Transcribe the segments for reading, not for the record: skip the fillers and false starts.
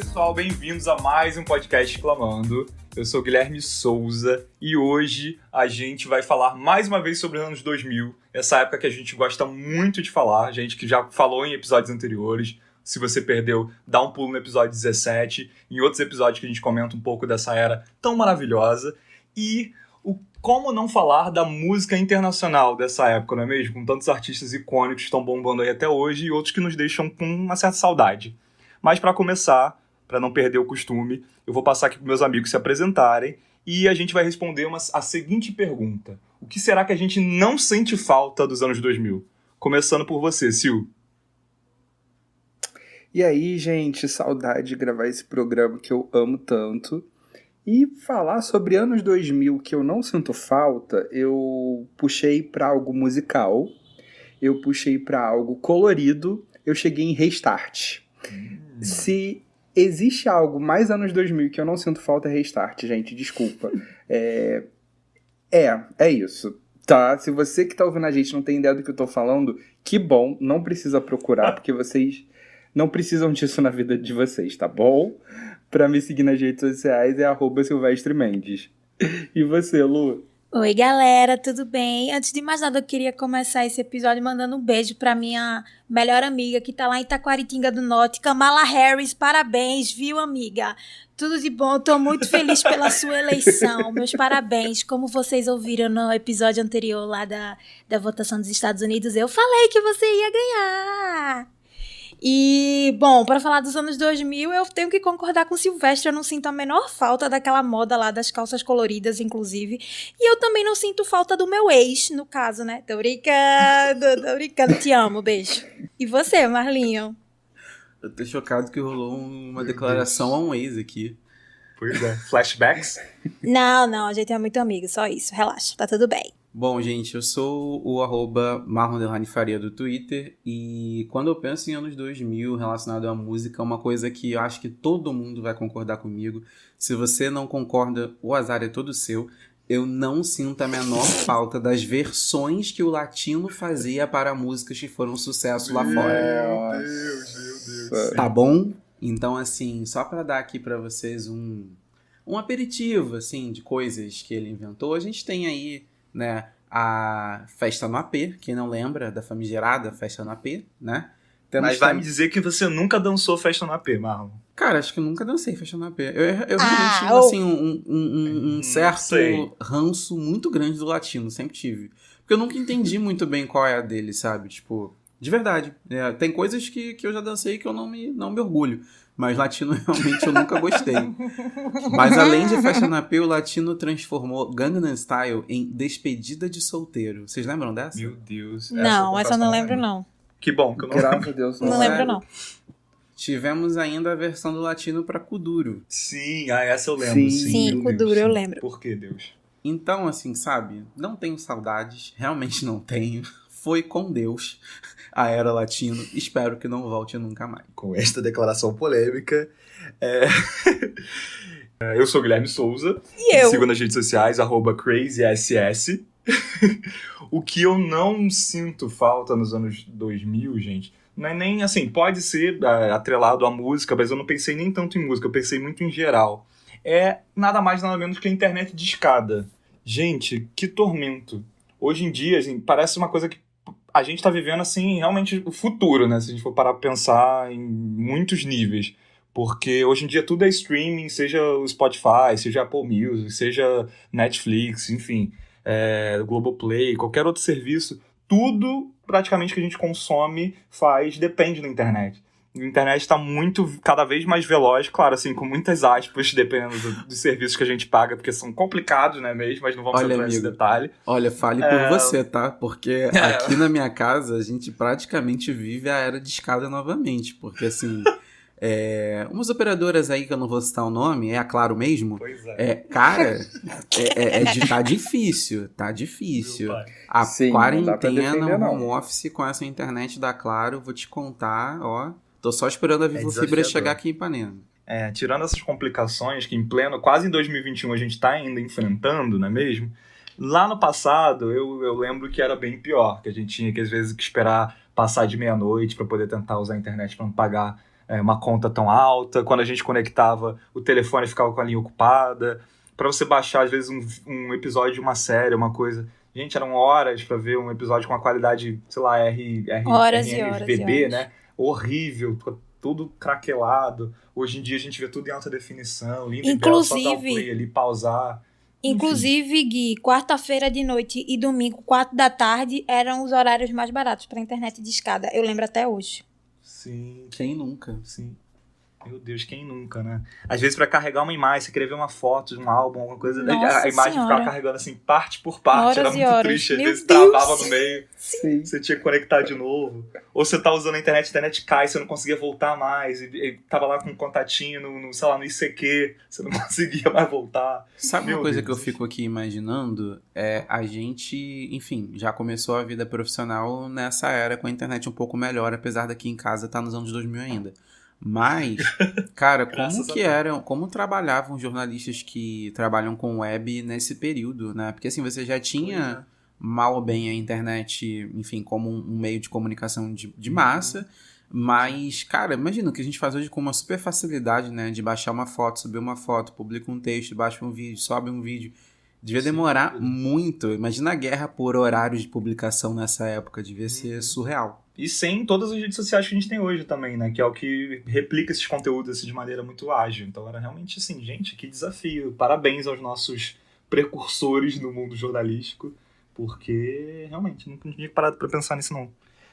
pessoal, bem-vindos a mais um podcast Exclamando. Eu sou o Guilherme Souza e hoje a gente vai falar mais uma vez sobre os anos 2000, essa época que a gente gosta muito de falar, a gente que já falou em episódios anteriores. Se você perdeu, dá um pulo no episódio 17, em outros episódios que a gente comenta um pouco dessa era tão maravilhosa. E como não falar da música internacional dessa época, não é mesmo? Com tantos artistas icônicos que estão bombando aí até hoje e outros que nos deixam com uma certa saudade. Mas para começar, para não perder o costume, eu vou passar aqui para meus amigos se apresentarem e a gente vai responder a seguinte pergunta. O que será que a gente não sente falta dos anos 2000? Começando por você, Sil. E aí, gente, saudade de gravar esse programa que eu amo tanto. E falar sobre anos 2000 que eu não sinto falta, eu puxei para algo musical, eu puxei para algo colorido, eu cheguei em Restart. Se existe algo mais anos 2000 que eu não sinto falta, é Restart, gente, desculpa. É isso, tá? Se você que tá ouvindo a gente não tem ideia do que eu tô falando, que bom, não precisa procurar, porque vocês não precisam disso na vida de vocês, tá bom? Pra me seguir nas redes sociais é @SilvestreMendes. E você, Lu? Oi, galera, tudo bem? Antes de mais nada, eu queria começar esse episódio mandando um beijo pra minha melhor amiga que tá lá em Taquaritinga do Norte, Kamala Harris. Parabéns, viu, amiga? Tudo de bom, tô muito feliz pela sua eleição. Meus parabéns. Como vocês ouviram no episódio anterior lá da votação dos Estados Unidos, eu falei que você ia ganhar. E, bom, para falar dos anos 2000, eu tenho que concordar com o Silvestre, eu não sinto a menor falta daquela moda lá das calças coloridas, inclusive. E eu também não sinto falta do meu ex, no caso, né? Tô brincando, te amo, beijo. E você, Marlinho? Eu tô chocado que rolou uma declaração a um ex aqui. Pois é, flashbacks? Não, a gente é muito amigo, só isso, relaxa, tá tudo bem. Bom, gente, eu sou o @Marlon_Faria do Twitter e quando eu penso em anos 2000 relacionado à música, é uma coisa que eu acho que todo mundo vai concordar comigo. Se você não concorda, o azar é todo seu. Eu não sinto a menor falta das versões que o latino fazia para músicas que foram sucesso lá fora. Meu Deus. Tá bom? Então, assim, só para dar aqui para vocês um aperitivo, assim, de coisas que ele inventou, a gente tem aí, né, a Festa no AP, quem não lembra da famigerada Festa no AP, né? Mas vai me dizer que você nunca dançou Festa no AP, Marlon. Cara, acho que eu nunca dancei Festa no AP. Eu realmente tive, assim, um certo ranço muito grande do latino, sempre tive. Porque eu nunca entendi muito bem qual é a dele, sabe? Tipo, de verdade. Tem coisas que eu já dancei que eu não me orgulho. Mas latino realmente eu nunca gostei. Mas além de Festa no AP, o latino transformou Gangnam Style em Despedida de Solteiro. Vocês lembram dessa? Meu Deus. Não, essa eu não lembro, não. Que bom que eu não Graças a Deus. Não lembro, não. Tivemos ainda a versão do latino pra Kuduro. Sim, essa eu lembro. Sim, Kuduro eu lembro. Por que, Deus? Então, assim, sabe? Não tenho saudades. Realmente não tenho. Foi com Deus a era latino. Espero que não volte nunca mais. Com esta declaração polêmica, eu sou o Guilherme Souza. E eu? Me sigo nas redes sociais, @CrazySS. O que eu não sinto falta nos anos 2000, gente, não é nem assim, pode ser atrelado à música, mas eu não pensei nem tanto em música, eu pensei muito em geral. É nada mais, nada menos que a internet de escada. Gente, que tormento. Hoje em dia, assim, parece uma coisa que a gente tá vivendo, assim, realmente o futuro, né? Se a gente for parar pra pensar em muitos níveis. Porque hoje em dia tudo é streaming, seja o Spotify, seja Apple Music, seja Netflix, enfim, Globoplay, qualquer outro serviço. Tudo, praticamente, que a gente consome, depende da internet. A internet está cada vez mais veloz, claro, assim, com muitas aspas, dependendo dos serviços que a gente paga, porque são complicados, né, mesmo, mas não vamos entrar nesse detalhe. Olha, fale por você, tá? Porque aqui na minha casa, a gente praticamente vive a era de escada novamente, porque, assim, umas operadoras aí, que eu não vou citar o nome, é a Claro mesmo, Pois é. Cara, tá difícil, A Sim, não dá pra quarentena, defender, o não. home office com essa internet da Claro, vou te contar, ó... Tô só esperando a Vivo Fibra desafiador. chegar aqui em Ipanema. Tirando essas complicações que quase em 2021 a gente está ainda enfrentando, não é mesmo? Lá no passado, eu lembro que era bem pior, que a gente tinha que às vezes esperar passar de meia-noite para poder tentar usar a internet para não pagar uma conta tão alta. Quando a gente conectava, o telefone ficava com a linha ocupada. Pra você baixar, às vezes, um episódio de uma série, uma coisa. Gente, eram horas pra ver um episódio com uma qualidade, sei lá, Horas e horas e RMVB, horas. né? Horrível, tudo craquelado. Hoje em dia a gente vê tudo em alta definição, lindo e belo, só dar o Inclusive- play ali, pausar. Inclusive, Gui, quarta-feira de noite e domingo, 4 da tarde, eram os horários mais baratos pra internet de escada. Eu lembro até hoje. Sim, Quem nunca? sim. Meu Deus, quem nunca, né? Às vezes, pra carregar uma imagem, você queria ver uma foto de um álbum, alguma coisa, Nossa a imagem Senhora. ficava carregando assim, parte por parte, era Horas e muito horas. triste. Às Meu vezes Deus. travava no meio, Sim. você tinha que conectar de novo. Ou você tá usando a internet cai, você não conseguia voltar mais, e tava lá com um contatinho sei lá, no ICQ, você não conseguia mais voltar. Sabe Meu uma coisa Deus. que eu fico aqui imaginando? É a gente, enfim, já começou a vida profissional nessa era com a internet um pouco melhor, apesar daqui em casa estar nos anos 2000 ainda. Mas, cara, Graças como trabalhavam jornalistas que trabalham com web nesse período, né? Porque assim, você já tinha mal ou bem a internet, enfim, como um meio de comunicação de massa, mas, cara, imagina o que a gente faz hoje com uma super facilidade, né? De baixar uma foto, subir uma foto, publica um texto, baixa um vídeo, sobe um vídeo. Devia demorar muito. Imagina a guerra por horários de publicação nessa época, devia ser surreal. E sem todas as redes sociais que a gente tem hoje também, né? Que é o que replica esses conteúdos assim, de maneira muito ágil. Então era realmente assim, gente, que desafio. Parabéns aos nossos precursores no mundo jornalístico, porque realmente não tinha parado pra pensar nisso não.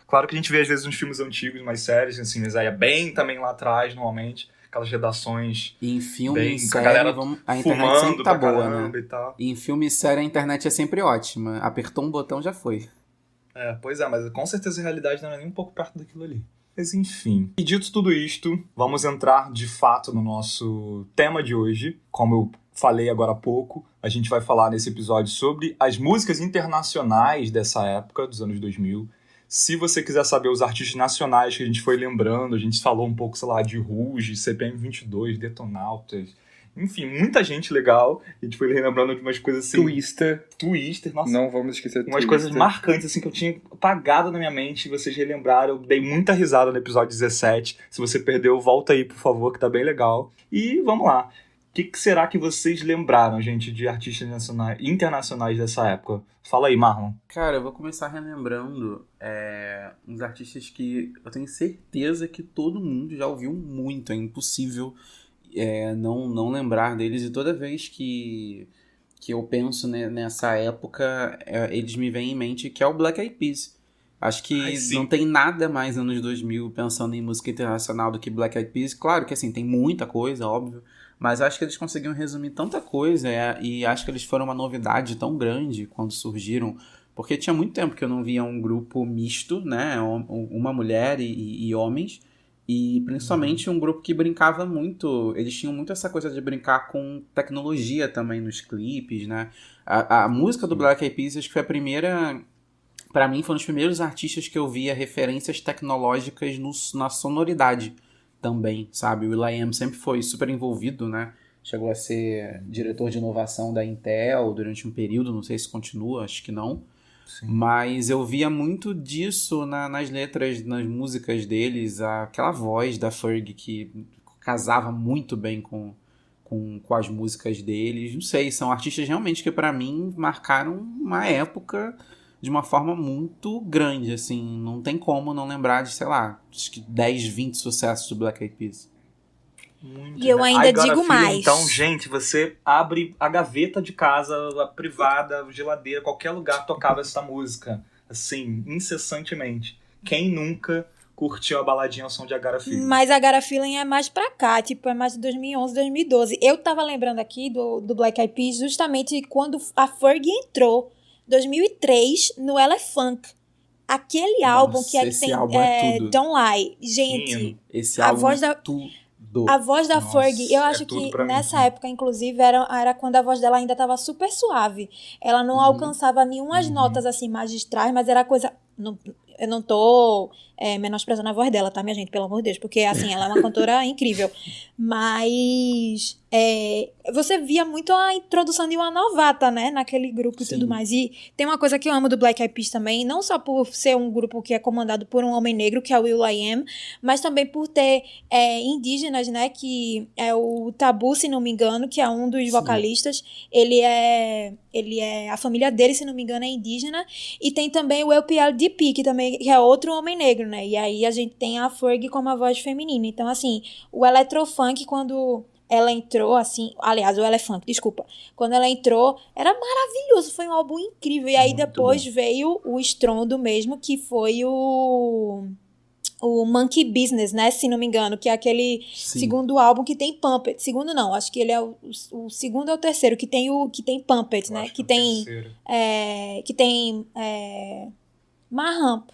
Claro que a gente vê às vezes uns filmes antigos, mais sérios, assim, mas aí é bem também lá atrás, normalmente. Aquelas redações E em filme, bem, em com a série, galera a internet sempre fumando tá pra boa, caramba né? e tal. E em filme e série a internet é sempre ótima. Apertou um botão, já foi. Pois é, mas com certeza a realidade não é nem um pouco perto daquilo ali. Mas enfim. E dito tudo isto, vamos entrar de fato no nosso tema de hoje. Como eu falei agora há pouco, a gente vai falar nesse episódio sobre as músicas internacionais dessa época, dos anos 2000. Se você quiser saber os artistas nacionais que a gente foi lembrando, a gente falou um pouco, sei lá, de Rouge, CPM 22, Detonautas, enfim, muita gente legal. A gente foi lembrando de umas coisas assim... Twister, nossa. Não vamos esquecer Umas coisas marcantes, assim, que eu tinha apagado na minha mente, e vocês relembraram. Eu dei muita risada no episódio 17. Se você perdeu, volta aí, por favor, que tá bem legal. E vamos lá. O que será que vocês lembraram, gente, de artistas internacionais dessa época? Fala aí, Marlon. Cara, eu vou começar relembrando uns artistas que eu tenho certeza que todo mundo já ouviu muito. É impossível não lembrar deles. E toda vez que eu penso nessa época, eles me vêm em mente, que é o Black Eyed Peas. Acho que não tem nada mais anos 2000 pensando em música internacional do que Black Eyed Peas. Claro que assim, tem muita coisa, óbvio. Mas acho que eles conseguiram resumir tanta coisa e acho que eles foram uma novidade tão grande quando surgiram, porque tinha muito tempo que eu não via um grupo misto, né? Uma mulher e homens, e principalmente um grupo que brincava muito. Eles tinham muito essa coisa de brincar com tecnologia também nos clipes, né? A música do Black Eyed Peas acho que foi a primeira... Pra mim, foi um dos primeiros artistas que eu via referências tecnológicas na sonoridade também, sabe? O will.i.am sempre foi super envolvido, né? Chegou a ser diretor de inovação da Intel durante um período, não sei se continua, acho que não. Sim. Mas eu via muito disso nas letras, nas músicas deles, aquela voz da Fergie que casava muito bem com as músicas deles. Não sei, são artistas realmente que pra mim marcaram uma época de uma forma muito grande, assim, não tem como não lembrar de, sei lá, acho que 10, 20 sucessos do Black Eyed Peas. Muito, e eu ainda digo mais. Então, gente, você abre a gaveta de casa, a privada, a geladeira, qualquer lugar tocava essa música, assim, incessantemente. Quem nunca curtiu a baladinha ao som de I Got a Feeling? Mas I Got a Feeling é mais pra cá, tipo, é mais de 2011, 2012. Eu tava lembrando aqui do Black Eyed Peas justamente quando a Fergie entrou 2003 no Elefunk. Aquele álbum que tem Don't Lie. Gente, esse álbum a voz da Fergie, eu acho que nessa época, inclusive, era quando a voz dela ainda estava super suave. Ela não alcançava nenhumas notas assim magistrais, mas era coisa... eu não tô menosprezando a voz dela, tá, minha gente? Pelo amor de Deus, porque, assim, ela é uma cantora incrível. Mas você via muito a introdução de uma novata, né? Naquele grupo e Sim. tudo mais. E tem uma coisa que eu amo do Black Eyed Peas também, não só por ser um grupo que é comandado por um homem negro, que é o will.i.am, mas também por ter indígenas, né? Que é o Tabu, se não me engano, que é um dos Sim. vocalistas. Ele é... A família dele, se não me engano, é indígena. E tem também o LPLDP, que é outro homem negro, né? E aí a gente tem a Fergie como a voz feminina. Então, assim, o Electrofunk, quando ela entrou, assim... Aliás, o Elefunk, desculpa. Quando ela entrou, era maravilhoso. Foi um álbum incrível. E aí Muito depois veio o estrondo mesmo, que foi o Monkey Business, né? Se não me engano, que é aquele Sim. segundo álbum que tem Puppet. Segundo não, acho que ele é o segundo ou o terceiro, que tem Puppet, Eu né? acho Que é o tem... terceiro. que tem... Mahamp.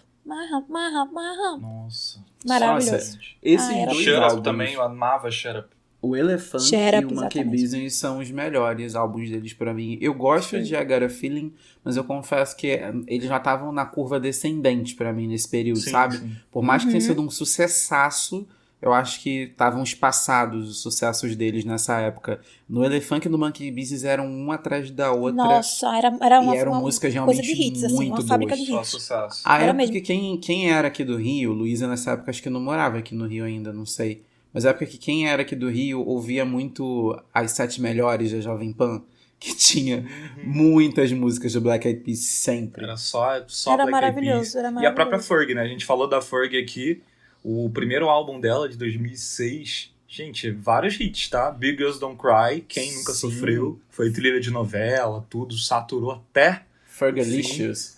Nossa. Maravilhoso. Nossa, esses era dois Shut Up álbuns, também, eu amava Shut Up. o Elephant Shut e Up, o Monkey exatamente. Business são os melhores álbuns deles pra mim. Eu gosto de I Got a Feeling, mas eu confesso que eles já estavam na curva descendente pra mim nesse período, Sim, sabe? sim. Por mais que tenha sido um sucessaço, eu acho que estavam espaçados os sucessos deles nessa época. No Elephant e no Monkey Business eram uma atrás da outra. Nossa, era E eram uma músicas coisa realmente de hits, assim, muito uma fábrica boas. de Só hits. sucesso. A Era época mesmo. que quem era aqui do Rio, Luísa nessa época acho que não morava aqui no Rio ainda, não sei. Mas a época que quem era aqui do Rio ouvia muito as 7 melhores da Jovem Pan, que tinha muitas músicas do Black Eyed Peas sempre. Era só Era Black Eyed Peas. maravilhoso, era E a própria maravilhoso. Fergie, né? A gente falou da Fergie aqui. O primeiro álbum dela, de 2006. Gente, vários hits, tá? Big Girls Don't Cry, Quem Nunca Sim. Sofreu. Foi trilha de novela, tudo. Saturou até Fergalicious.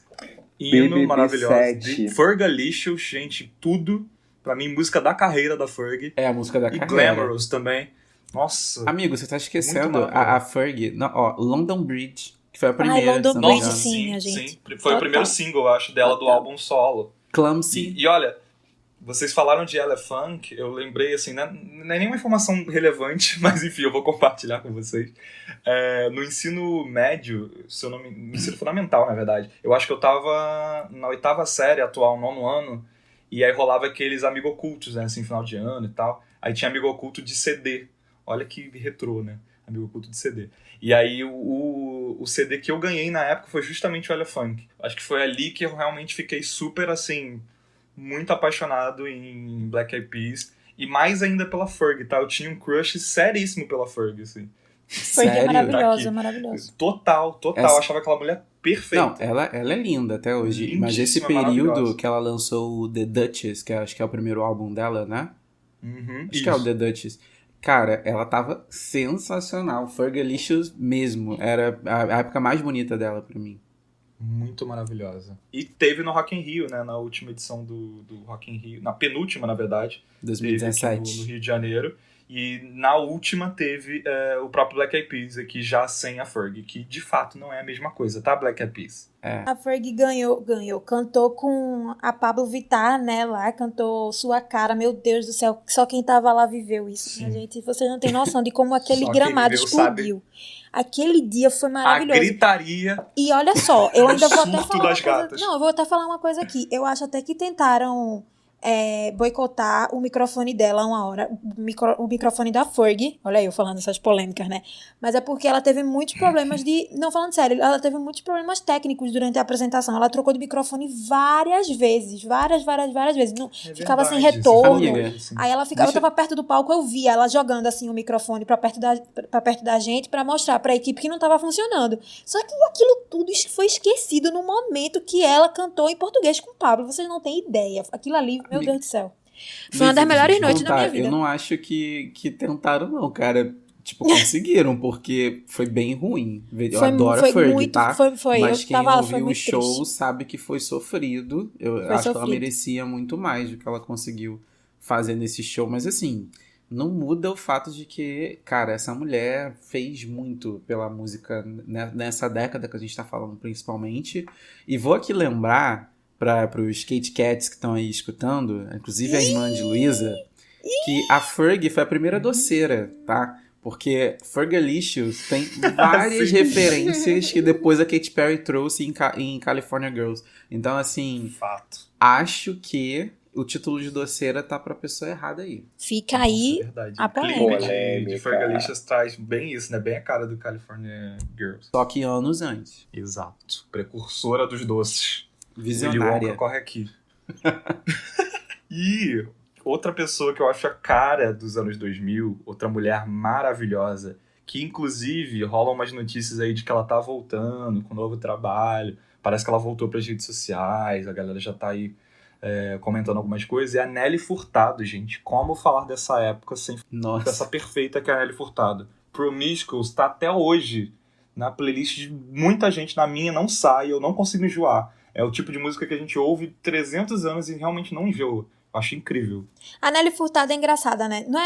hino BBB maravilhoso. 7. Fergalicious, gente, tudo. Pra mim, música da carreira da Fergie. É a música da E carreira. Glamorous também. Nossa. Amigo, você tá esquecendo Muito a Fergie. Não, ó, London Bridge, que foi a primeira. London se não me Bridge, engano. sim, minha gente. Sim. Foi Total. o primeiro single, eu acho, dela do Total. álbum solo. Clumsy. E olha, vocês falaram de Elefunk, eu lembrei, assim, né, não é nenhuma informação relevante, mas enfim, eu vou compartilhar com vocês. No ensino médio, se eu não me... no ensino fundamental, na verdade, eu acho que eu tava na 8ª série, atual 9º ano, e aí rolava aqueles amigo ocultos, né, assim, final de ano e tal. Aí tinha amigo oculto de CD. Olha que retrô, né? Amigo oculto de CD. E aí o CD que eu ganhei na época foi justamente o Elefunk. Acho que foi ali que eu realmente fiquei super, assim, muito apaixonado em Black Eyed Peas. E mais ainda pela Fergie, tá? Eu tinha um crush seríssimo pela Fergie, assim. Fergie é Sério? maravilhosa, Tá aqui. maravilhosa. Total. Essa- Eu achava aquela mulher perfeita. Não, ela é linda até hoje. Mas esse Lindíssima, período maravilhosa. que ela lançou o The Duchess, que acho que é o primeiro álbum dela, né? Uhum, Acho que é o The Duchess. Cara, ela tava sensacional. Fergalicious mesmo. Era a época mais bonita dela pra mim. Muito maravilhosa. E teve no Rock in Rio, né? Na última edição do Rock in Rio. Na penúltima, na verdade. Teve aqui 2017. no Rio de Janeiro. E na última teve o próprio Black Eyed Peas aqui, já sem a Fergie. Que de fato não é a mesma coisa, tá? Black Eyed Peas. A Fergie ganhou. Cantou com a Pablo Vittar, né, lá. Cantou Sua Cara. Meu Deus do céu. Só quem tava lá viveu isso, Sim. minha gente. Vocês não têm noção de como aquele Só quem gramado viveu explodiu. Aquele dia foi maravilhoso. A gritaria. E olha só, eu O ainda vou até surto falar uma das coisa. gatas. Não, eu vou até falar uma coisa aqui. Eu acho até que tentaram boicotar o microfone dela uma hora. O microfone da Fergie. Olha aí, eu falando essas polêmicas, né? Mas é porque ela teve muitos problemas de... Não, falando sério, ela teve muitos problemas técnicos durante a apresentação. Ela trocou de microfone várias vezes. Várias vezes. Não, ficava sem verdade, retorno. você falou Amiga. isso. Aí ela ficava, Deixa- eu tava perto do palco, eu via ela jogando assim o microfone pra perto da gente pra mostrar pra equipe que não tava funcionando. Só que aquilo tudo foi esquecido no momento que ela cantou em português com o Pablo. Vocês não têm ideia. Aquilo ali, meu Amiga, Deus do céu. Foi uma das Mas, melhores deixa eu noites da minha contar, vida. Eu não acho que tentaram, não, cara. Tipo, conseguiram, porque foi bem ruim. Eu adoro a Fergie, tá? Mas Eu quem tava lá, foi ouviu o muito show triste. sabe que foi sofrido. Eu Foi acho que ela sofrido. merecia muito mais do que ela conseguiu fazer nesse show. Mas assim, não muda o fato de que, cara, essa mulher fez muito pela música nessa década que a gente tá falando, principalmente. E vou aqui lembrar para os Skate Cats que estão aí escutando, inclusive a irmã de Luísa, que a Fergie foi a primeira doceira, tá? Porque Fergalicious tem várias referências que depois a Katy Perry trouxe em California Girls. Então, assim, Fato. acho que o título de doceira tá pra pessoa errada aí. Fica aí É verdade. a O clipe polêmica. de Fergalicious traz bem isso, né? Bem a cara do California Girls. Só que anos antes. Exato. Precursora dos doces. Willy Wonka Visionária. corre aqui. E outra pessoa que eu acho a cara dos anos 2000, outra mulher maravilhosa, que inclusive rolam umas notícias aí de que ela tá voltando com um novo trabalho. Parece que ela voltou pras redes sociais, a galera já tá aí comentando algumas coisas. É a Nelly Furtado, gente. Como falar dessa época sem Nossa. dessa perfeita que é a Nelly Furtado? Promiscuous tá até hoje na playlist de muita gente, na minha não sai, eu não consigo enjoar. É o tipo de música que a gente ouve 300 anos e realmente não enjoa. Eu acho incrível. A Nelly Furtado é engraçada, né? Não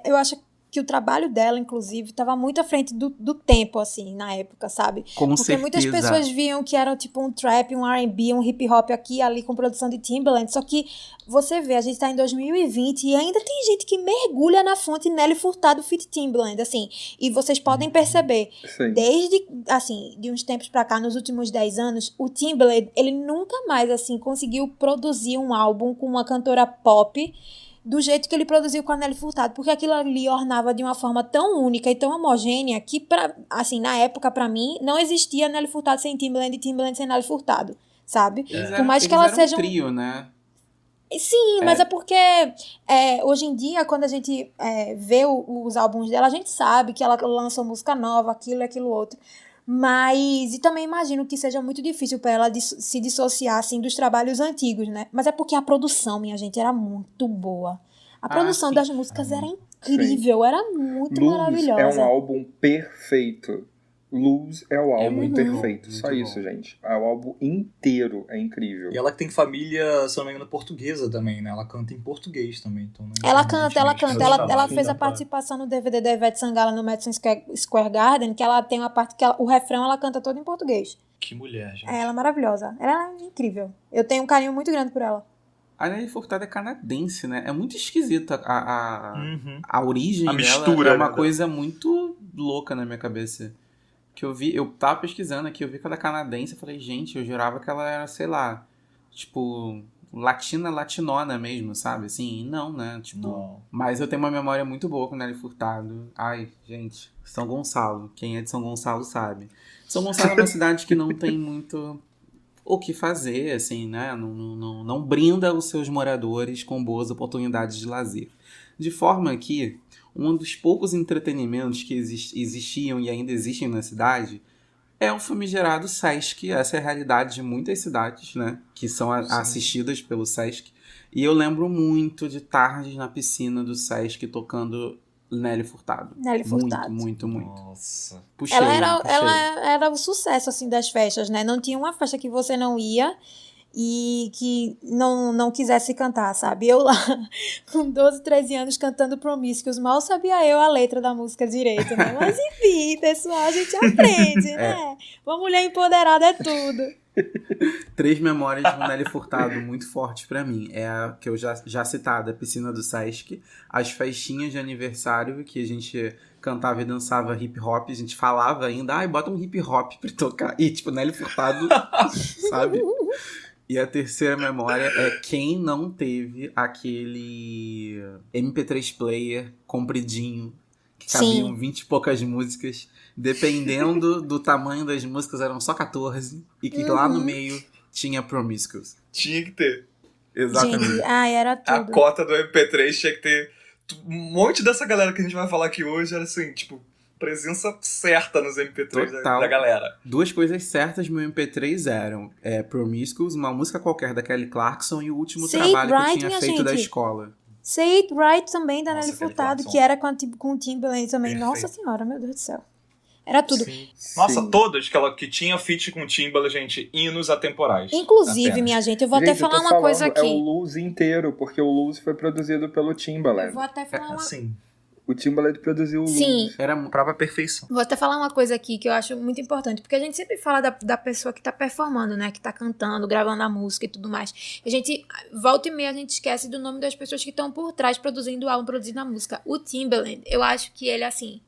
eu acho que o trabalho dela, inclusive, estava muito à frente do tempo, assim, na época, sabe? Com Porque certeza. muitas pessoas viam que era tipo um trap, um R&B, um hip hop aqui e ali com produção de Timbaland. Só que você vê, a gente tá em 2020 e ainda tem gente que mergulha na fonte Nelly Furtado feat Timbaland, assim. E vocês podem perceber, Sim. desde, assim, de uns tempos pra cá, nos últimos 10 anos, o Timbaland, ele nunca mais, assim, conseguiu produzir um álbum com uma cantora pop do jeito que ele produziu com a Nelly Furtado, porque aquilo ali ornava de uma forma tão única e tão homogênea que, assim, na época, pra mim, não existia Nelly Furtado sem Timbaland e Timbaland sem Nelly Furtado, sabe? Por mais que ela seja um trio, né? Sim, mas é porque hoje em dia, quando a gente vê os álbuns dela, a gente sabe que ela lança música nova, aquilo e aquilo outro. Mas, e também imagino que seja muito difícil para ela se dissociar, assim, dos trabalhos antigos, né? Mas é porque a produção, minha gente, era muito boa. A produção sim. das músicas era incrível, era muito Lose maravilhosa. é um álbum perfeito. Lose é o álbum muito perfeito. bom, Só muito isso, bom. gente. O álbum inteiro é incrível. E ela que tem família, se eu não me engano, portuguesa também, né? Ela canta em português também. Então, né? Ela canta. Ela fez a Sim, participação no DVD da Ivete Sangalo no Madison Square Garden, que ela tem uma parte que o refrão ela canta todo em português. Que mulher, gente. Ela é maravilhosa. Ela é incrível. Eu tenho um carinho muito grande por ela. A Nelly Furtado é canadense, né? É muito esquisita Uhum. a origem A dela. mistura, É uma né? coisa muito louca na minha cabeça. Que eu tava pesquisando aqui, eu vi que ela é canadense, eu falei, gente, eu jurava que ela era, sei lá, tipo, latinona mesmo, sabe? Assim, não, né? Tipo, Não. mas eu tenho uma memória muito boa com Nelly Furtado. Ai, gente, São Gonçalo. Quem é de São Gonçalo sabe. São Gonçalo é uma cidade que não tem muito o que fazer, assim, né? Não brinda os seus moradores com boas oportunidades de lazer. De forma que um dos poucos entretenimentos que existiam e ainda existem na cidade é o famigerado Sesc. Essa é a realidade de muitas cidades, né? Que são assistidas pelo Sesc. E eu lembro muito de tardes na piscina do Sesc tocando Nelly Furtado. Nelly Furtado. Muito. Nossa. Puxei. Ela era o sucesso, assim, das festas, né? Não tinha uma festa que você não ia e que não quisesse cantar, sabe? Eu lá, com 12, 13 anos, cantando Promiscuous, mal sabia eu a letra da música direito, né? Mas enfim, pessoal, a gente aprende, né? Uma mulher empoderada é tudo. 3 memórias de Nelly Furtado muito fortes pra mim. É a que eu já citada, a piscina do Sesc, as festinhas de aniversário que a gente cantava e dançava hip hop, a gente falava ainda, bota um hip hop pra tocar. E tipo, Nelly Furtado, sabe? E a terceira memória é quem não teve aquele MP3 player compridinho, que cabiam 20 e poucas músicas. Dependendo do tamanho das músicas, eram só 14. E que lá no meio tinha Promiscuous. Tinha que ter. Exatamente. Gente, era tudo. A cota do MP3 tinha que ter. Um monte dessa galera que a gente vai falar aqui hoje era assim, tipo, presença certa nos MP3 Total. da galera. 2 coisas certas no meu MP3 eram Promiscuous, uma música qualquer da Kelly Clarkson e o último Say trabalho It Right, que eu tinha minha feito da gente. escola. Say It Right também da Nossa, Nelly Kelly Furtado, Clarkson. que era com o Timbaland também. Perfeito. Nossa senhora, meu Deus do céu. Era tudo. Sim. Nossa, Sim. todas que tinha feat com Timbaland, gente, hinos atemporais. Inclusive, Apenas. minha gente, eu vou Gente, até falar eu tô uma coisa falando, aqui. É o Lose inteiro, porque o Lose foi produzido pelo Timbaland. Eu vou até falar uma Assim, O Timbaland produziu o Lose. Sim, Era prova perfeição. vou até falar uma coisa aqui que eu acho muito importante, porque a gente sempre fala da pessoa que tá performando, né, que tá cantando, gravando a música e tudo mais. A gente, volta e meia, a gente esquece do nome das pessoas que estão por trás produzindo o álbum, produzindo a música. O Timbaland, eu acho que ele, assim,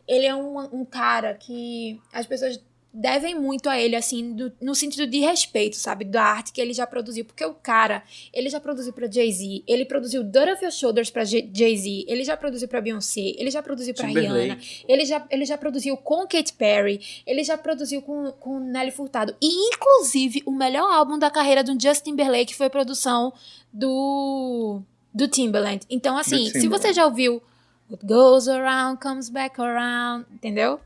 ele é um cara que as pessoas devem muito a ele, assim, no sentido de respeito, sabe? Da arte que ele já produziu. Porque o cara, ele já produziu pra Jay-Z, ele produziu Dirt Off Your Shoulders pra Jay-Z, ele já produziu pra Beyoncé, ele já produziu pra Rihanna, ele já produziu com Katy Perry, ele já produziu com Nelly Furtado. E, inclusive, o melhor álbum da carreira do Justin Timberlake foi a produção do Timbaland. Então, assim, se você já ouviu What Goes Around Comes Back Around, entendeu?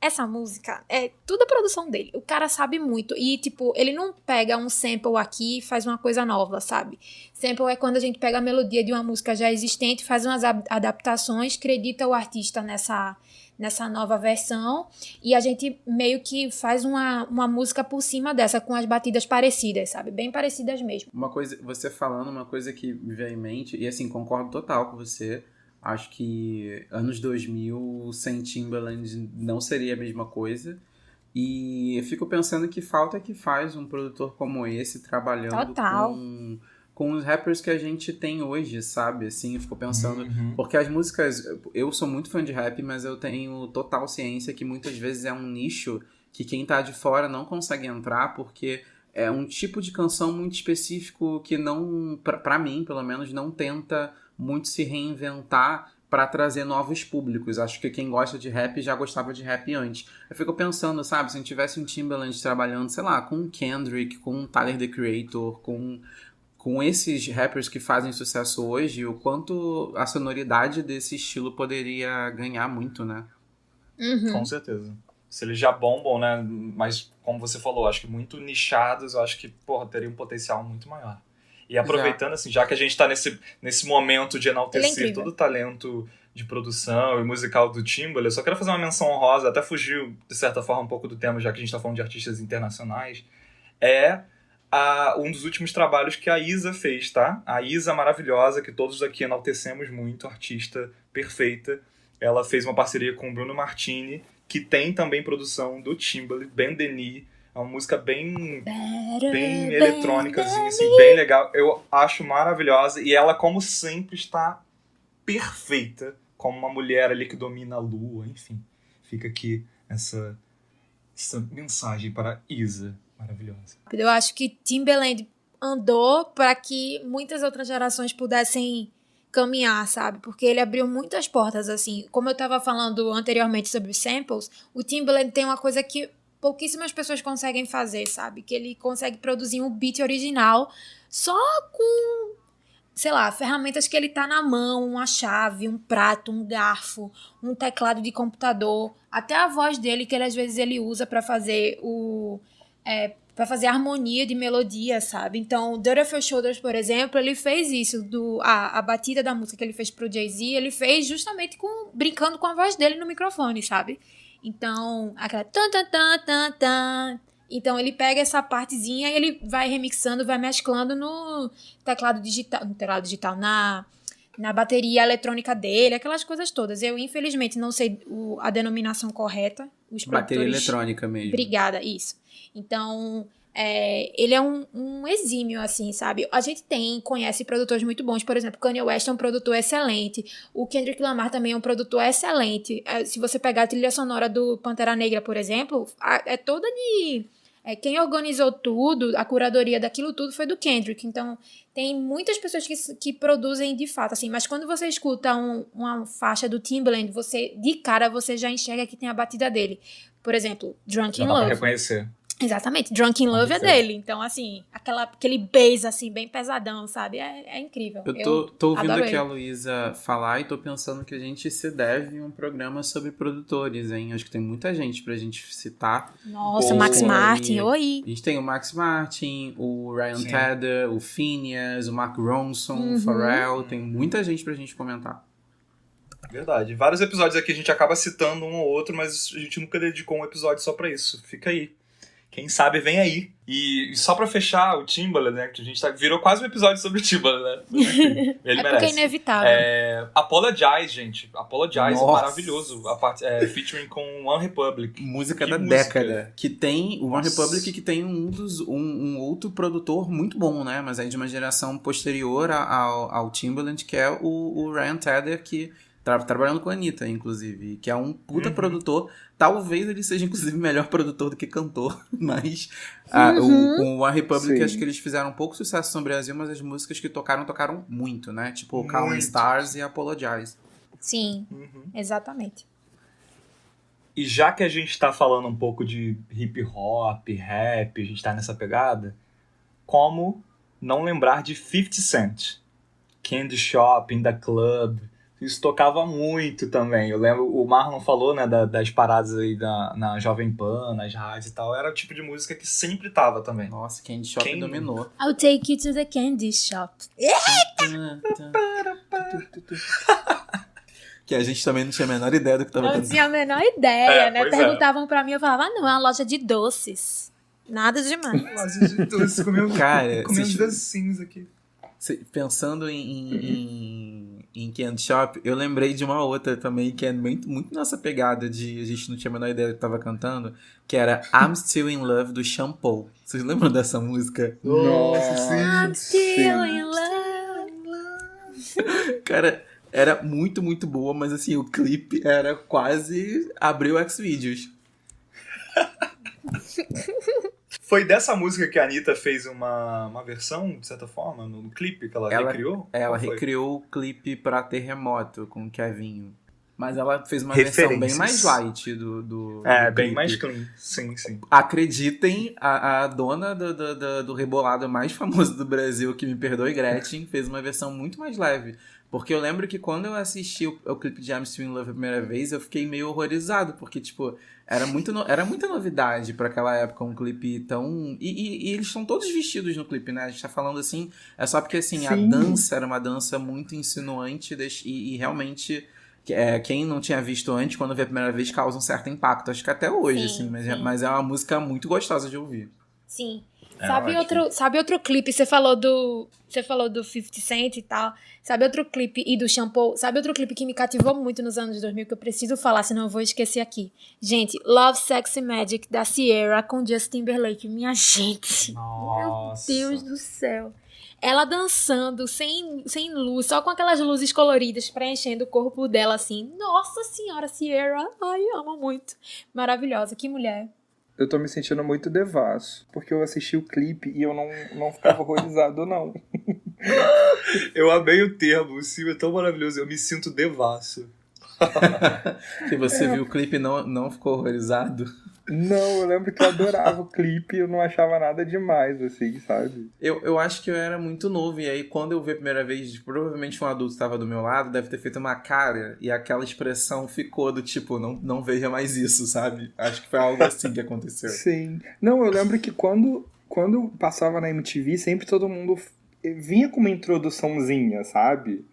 Essa música é tudo a produção dele. O cara sabe muito. E, tipo, ele não pega um sample aqui e faz uma coisa nova, sabe? Sample é quando a gente pega a melodia de uma música já existente, faz umas adaptações, acredita o artista nessa nova versão e a gente meio que faz uma música por cima dessa, com as batidas parecidas, sabe? Bem parecidas mesmo. Uma coisa, você falando, uma coisa que me veio em mente, e assim, concordo total com você. Acho que anos 2000 sem Timbaland não seria a mesma coisa. E eu fico pensando que falta que faz um produtor como esse trabalhando com os rappers que a gente tem hoje, sabe? Assim, eu fico pensando... Porque as músicas... Eu sou muito fã de rap, mas eu tenho total ciência que muitas vezes é um nicho que quem tá de fora não consegue entrar porque é um tipo de canção muito específico que não... Pra mim, pelo menos, não tenta muito se reinventar para trazer novos públicos. Acho que quem gosta de rap já gostava de rap antes. Eu fico pensando, sabe, se a gente tivesse um Timbaland trabalhando, sei lá, com um Kendrick, com um Tyler, The Creator, com esses rappers que fazem sucesso hoje, o quanto a sonoridade desse estilo poderia ganhar muito, né? Com certeza. Se eles já bombam, né, mas como você falou, acho que muito nichados, eu acho que, porra, teria um potencial muito maior. E aproveitando, assim, já que a gente tá nesse momento de enaltecer todo o talento de produção e musical do Timbaland, eu só quero fazer uma menção honrosa, até fugiu, de certa forma, um pouco do tema, já que a gente tá falando de artistas internacionais, um dos últimos trabalhos que a Isa fez, tá? A Isa maravilhosa, que todos aqui enaltecemos muito, artista perfeita. Ela fez uma parceria com o Bruno Martini, que tem também produção do Timbaland, Ben Denis. É uma música bem eletrônicazinha, assim, bem legal. Eu acho maravilhosa. E ela, como sempre, está perfeita. Como uma mulher ali que domina a lua. Enfim, fica aqui essa mensagem para Isa. Maravilhosa. Eu acho que Timbaland andou para que muitas outras gerações pudessem caminhar, sabe? Porque ele abriu muitas portas, assim. Como eu estava falando anteriormente sobre samples, o Timbaland tem uma coisa que pouquíssimas pessoas conseguem fazer, sabe? Que ele consegue produzir um beat original só com, sei lá, ferramentas que ele tá na mão, uma chave, um prato, um garfo, um teclado de computador, até a voz dele, que às vezes ele usa para fazer para fazer harmonia de melodia, sabe? Então, Dirt Off Your Shoulders, por exemplo, ele fez isso, a batida da música que ele fez pro Jay-Z, ele fez justamente brincando com a voz dele no microfone, sabe? Então, aquela tan tan tan tan tan. Então ele pega essa partezinha e ele vai remixando, vai mesclando no teclado digital, na bateria eletrônica dele, aquelas coisas todas. Eu, infelizmente, não sei a denominação correta. Os bateria eletrônica mesmo. Obrigada, isso. Então, ele é um exímio, assim, sabe? A gente conhece produtores muito bons. Por exemplo, Kanye West é um produtor excelente. O Kendrick Lamar também é um produtor excelente. Se você pegar a trilha sonora do Pantera Negra, por exemplo, é toda de... quem organizou tudo, a curadoria daquilo tudo foi do Kendrick. Então, tem muitas pessoas que produzem de fato, assim. Mas quando você escuta uma faixa do Timbaland, de cara, você já enxerga que tem a batida dele. Por exemplo, Drunk in Love. Dá pra reconhecer. Exatamente, Drunk in Love é dele. Então, assim, aquele bass, assim, bem pesadão, sabe? É incrível. Eu tô ouvindo aqui ele. a Luísa falar e tô pensando que a gente se deve um programa sobre produtores, hein? Acho que tem muita gente pra gente citar. Nossa, Max Martin, oi! A gente tem o Max Martin, o Ryan Tedder, o Phineas, o Mark Ronson, o Pharrell. Tem muita gente pra gente comentar. Verdade. Vários episódios aqui a gente acaba citando um ou outro, mas a gente nunca dedicou um episódio só pra isso. Fica aí. Quem sabe vem aí. E só pra fechar o Timbaland, né? Que a gente virou quase um episódio sobre o Timbaland, né? Ele merece. Porque é inevitável. Apologize, gente. Apologize, Nossa. Maravilhoso. A parte, featuring com One Republic. Música da década. Que tem o One Republic, que tem um outro produtor muito bom, né? Mas aí de uma geração posterior ao Timbaland, que é o Ryan Tedder, que trabalhando com a Anitta, inclusive, que é um puta produtor. Talvez ele seja, inclusive, melhor produtor do que cantor, mas com o One Republic, Sim. acho que eles fizeram um pouco sucesso no Brasil, mas as músicas que tocaram muito, né? Tipo, Calm Muito. Stars e Apologize. Sim, exatamente. E já que a gente tá falando um pouco de hip hop, rap, a gente tá nessa pegada, como não lembrar de 50 Cent? Candy Shop, In The Club, isso tocava muito também. Eu lembro, o Marlon falou, né, das paradas aí na Jovem Pan, nas rádios e tal, era o tipo de música que sempre tava também. Nossa, Candy Shop Quem dominou. I'll take you to the candy shop. Que a gente também não tinha a menor ideia do que tava Eu cantando. tinha a menor ideia, né? pois é. Perguntavam pra mim, eu falava, não, é uma loja de doces. Nada demais. Nossa, de doce, Cara, comendo vocês- docinhos aqui. Pensando em Candy Shop, eu lembrei de uma outra também, que é muito, muito nossa pegada de a gente não tinha a menor ideia do que tava cantando, que era I'm Still in Love, do Shampoo. Vocês lembram dessa música? Nossa, I'm still sim. in love. Cara, era muito, muito boa, mas assim, o clipe era quase abriu Xvideos. Foi dessa música que a Anitta fez uma versão, de certa forma, no clipe que ela recriou? Ela Qual foi? recriou o clipe pra Terremoto com o Kevinho. Mas ela fez uma versão bem Referências. mais light do Bem clipe. mais clean. Sim. Acreditem, a dona do rebolado mais famoso do Brasil, que me perdoe, Gretchen, fez uma versão muito mais leve. Porque eu lembro que quando eu assisti o clipe de I'm Still in Love a primeira vez, eu fiquei meio horrorizado, porque, tipo, era muita novidade pra aquela época, um clipe tão... E eles estão todos vestidos no clipe, né? A gente tá falando assim, é só porque, assim, a Sim. dança era uma dança muito insinuante e realmente... quem não tinha visto antes, quando vê a primeira vez, causa um certo impacto. Acho que até hoje, Sim, assim. sim. Mas é uma música muito gostosa de ouvir. Sim. É, Sabe outro clipe? Você falou do 50 Cent e tal. Sabe outro clipe e do Shampoo? Sabe outro clipe que me cativou muito nos anos 2000 que eu preciso falar, senão eu vou esquecer aqui. Gente, Love, Sexy Magic da Ciara com Justin Timberlake. Minha gente. Nossa. Meu Deus do céu. Ela dançando sem luz, só com aquelas luzes coloridas preenchendo o corpo dela assim. Nossa senhora, Ciara. Ai, amo muito. Maravilhosa, que mulher. Eu tô me sentindo muito devasso, porque eu assisti o clipe e eu não ficava horrorizado, não. Eu amei o termo, o Silvio é tão maravilhoso, eu me sinto devasso. Que você viu o clipe e não ficou horrorizado. Não, eu lembro que eu adorava o clipe e eu não achava nada demais, assim, sabe? Eu acho que eu era muito novo, e aí quando eu vi a primeira vez, provavelmente um adulto estava do meu lado, deve ter feito uma cara, e aquela expressão ficou do tipo, não veja mais isso, sabe? Acho que foi algo assim que aconteceu. Sim. Não, eu lembro que quando passava na MTV, sempre todo mundo vinha com uma introduçãozinha, sabe?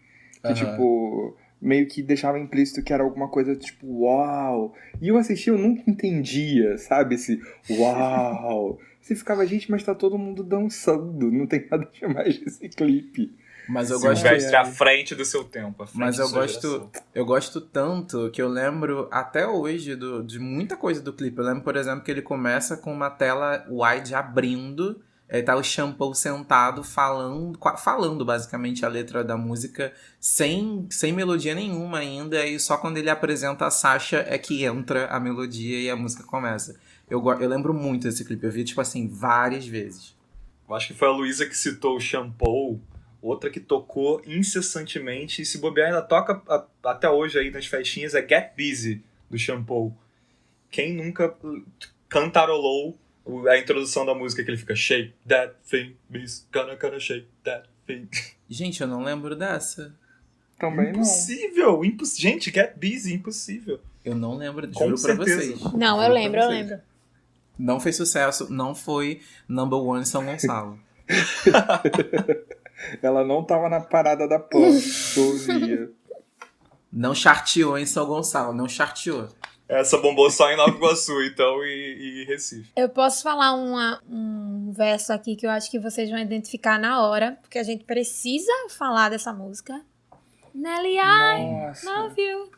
Que, Aham. tipo, meio que deixava implícito que era alguma coisa tipo, uau! E eu assistia, eu nunca entendia, sabe? Esse uau! Você ficava, gente, mas tá todo mundo dançando, não tem nada demais nesse clipe. Mas eu gosto Silvestre à frente do seu tempo. À frente Mas da eu sua gosto, geração. eu gosto tanto que eu lembro até hoje de muita coisa do clipe. Eu lembro, por exemplo, que ele começa com uma tela wide abrindo. Aí tá o Shampoo sentado falando basicamente a letra da música sem melodia nenhuma ainda. E só quando ele apresenta a Sasha é que entra a melodia e a música começa. Eu lembro muito desse clipe. Eu vi, tipo assim, várias vezes. Eu acho que foi a Luísa que citou o Shampoo, outra que tocou incessantemente, e se bobear ainda toca até hoje aí nas festinhas, é Get Busy, do Shampoo. Quem nunca cantarolou a introdução da música, que ele fica shake that thing, miss, gonna shake that thing. Gente, eu não lembro dessa. Também Impossível! Gente, Get Busy, impossível. Eu não lembro, Com juro pra certeza. vocês. Não, eu Juro pra lembro, eu vocês. lembro. Não fez sucesso, não foi number one em São Gonçalo. Ela não tava na parada da Pan, eu ouvia. Não charteou em São Gonçalo, não charteou. Essa bombou só em Nova Iguaçu, então, e Recife. Eu posso falar um verso aqui que eu acho que vocês vão identificar na hora, porque a gente precisa falar dessa música. Nelly, I Nossa. love you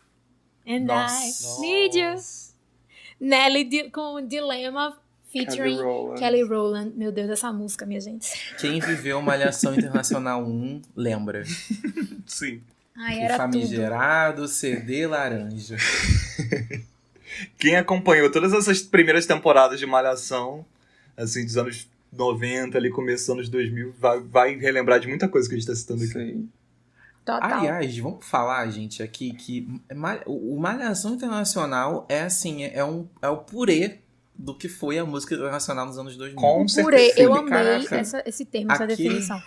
and Nossa. I need you. Nelly com Dilema featuring Kelly Rowland. Meu Deus, essa música, minha gente. Quem viveu Malhação Internacional 1, lembra. Sim. Ai, O era tudo. famigerado CD laranja. Quem acompanhou todas essas primeiras temporadas de Malhação, assim, dos anos 90, ali, começo dos anos 2000, vai relembrar de muita coisa que a gente tá citando aqui. Sim. Total. Aliás, vamos falar, gente, aqui que o Malhação Internacional é assim, é o purê do que foi a música internacional nos anos 2000. Com Purê, certeza. eu amei Caraca. esse termo, essa Aquele- definição.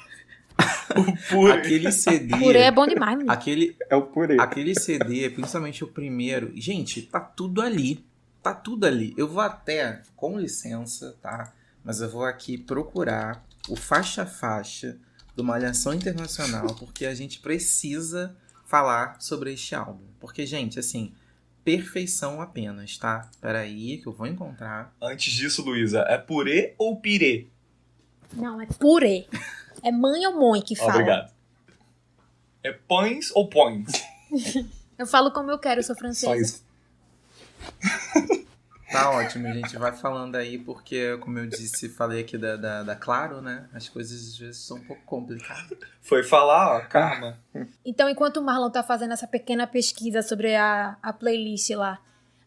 O purê. Aquele CD. Purê é bom demais, menino. É o purê. Aquele CD, principalmente o primeiro, gente, tá tudo ali. Tá tudo ali. Eu vou até, com licença, tá? Mas eu vou aqui procurar o faixa-faixa do Malhação Internacional, porque a gente precisa falar sobre este álbum. Porque, gente, assim, perfeição apenas, tá? Peraí, que eu vou encontrar. Antes disso, Luísa, é purê ou pirê? Não, é purê. É mãe ou mãe que fala. Obrigado. É pães ou pões? Eu falo como eu quero, eu sou Só francesa. isso. Tá ótimo, gente. Vai falando aí, porque, como eu disse, falei aqui da Claro, né? As coisas às vezes são um pouco complicadas. Foi falar, ó, calma. Então, enquanto o Marlon tá fazendo essa pequena pesquisa sobre a playlist lá,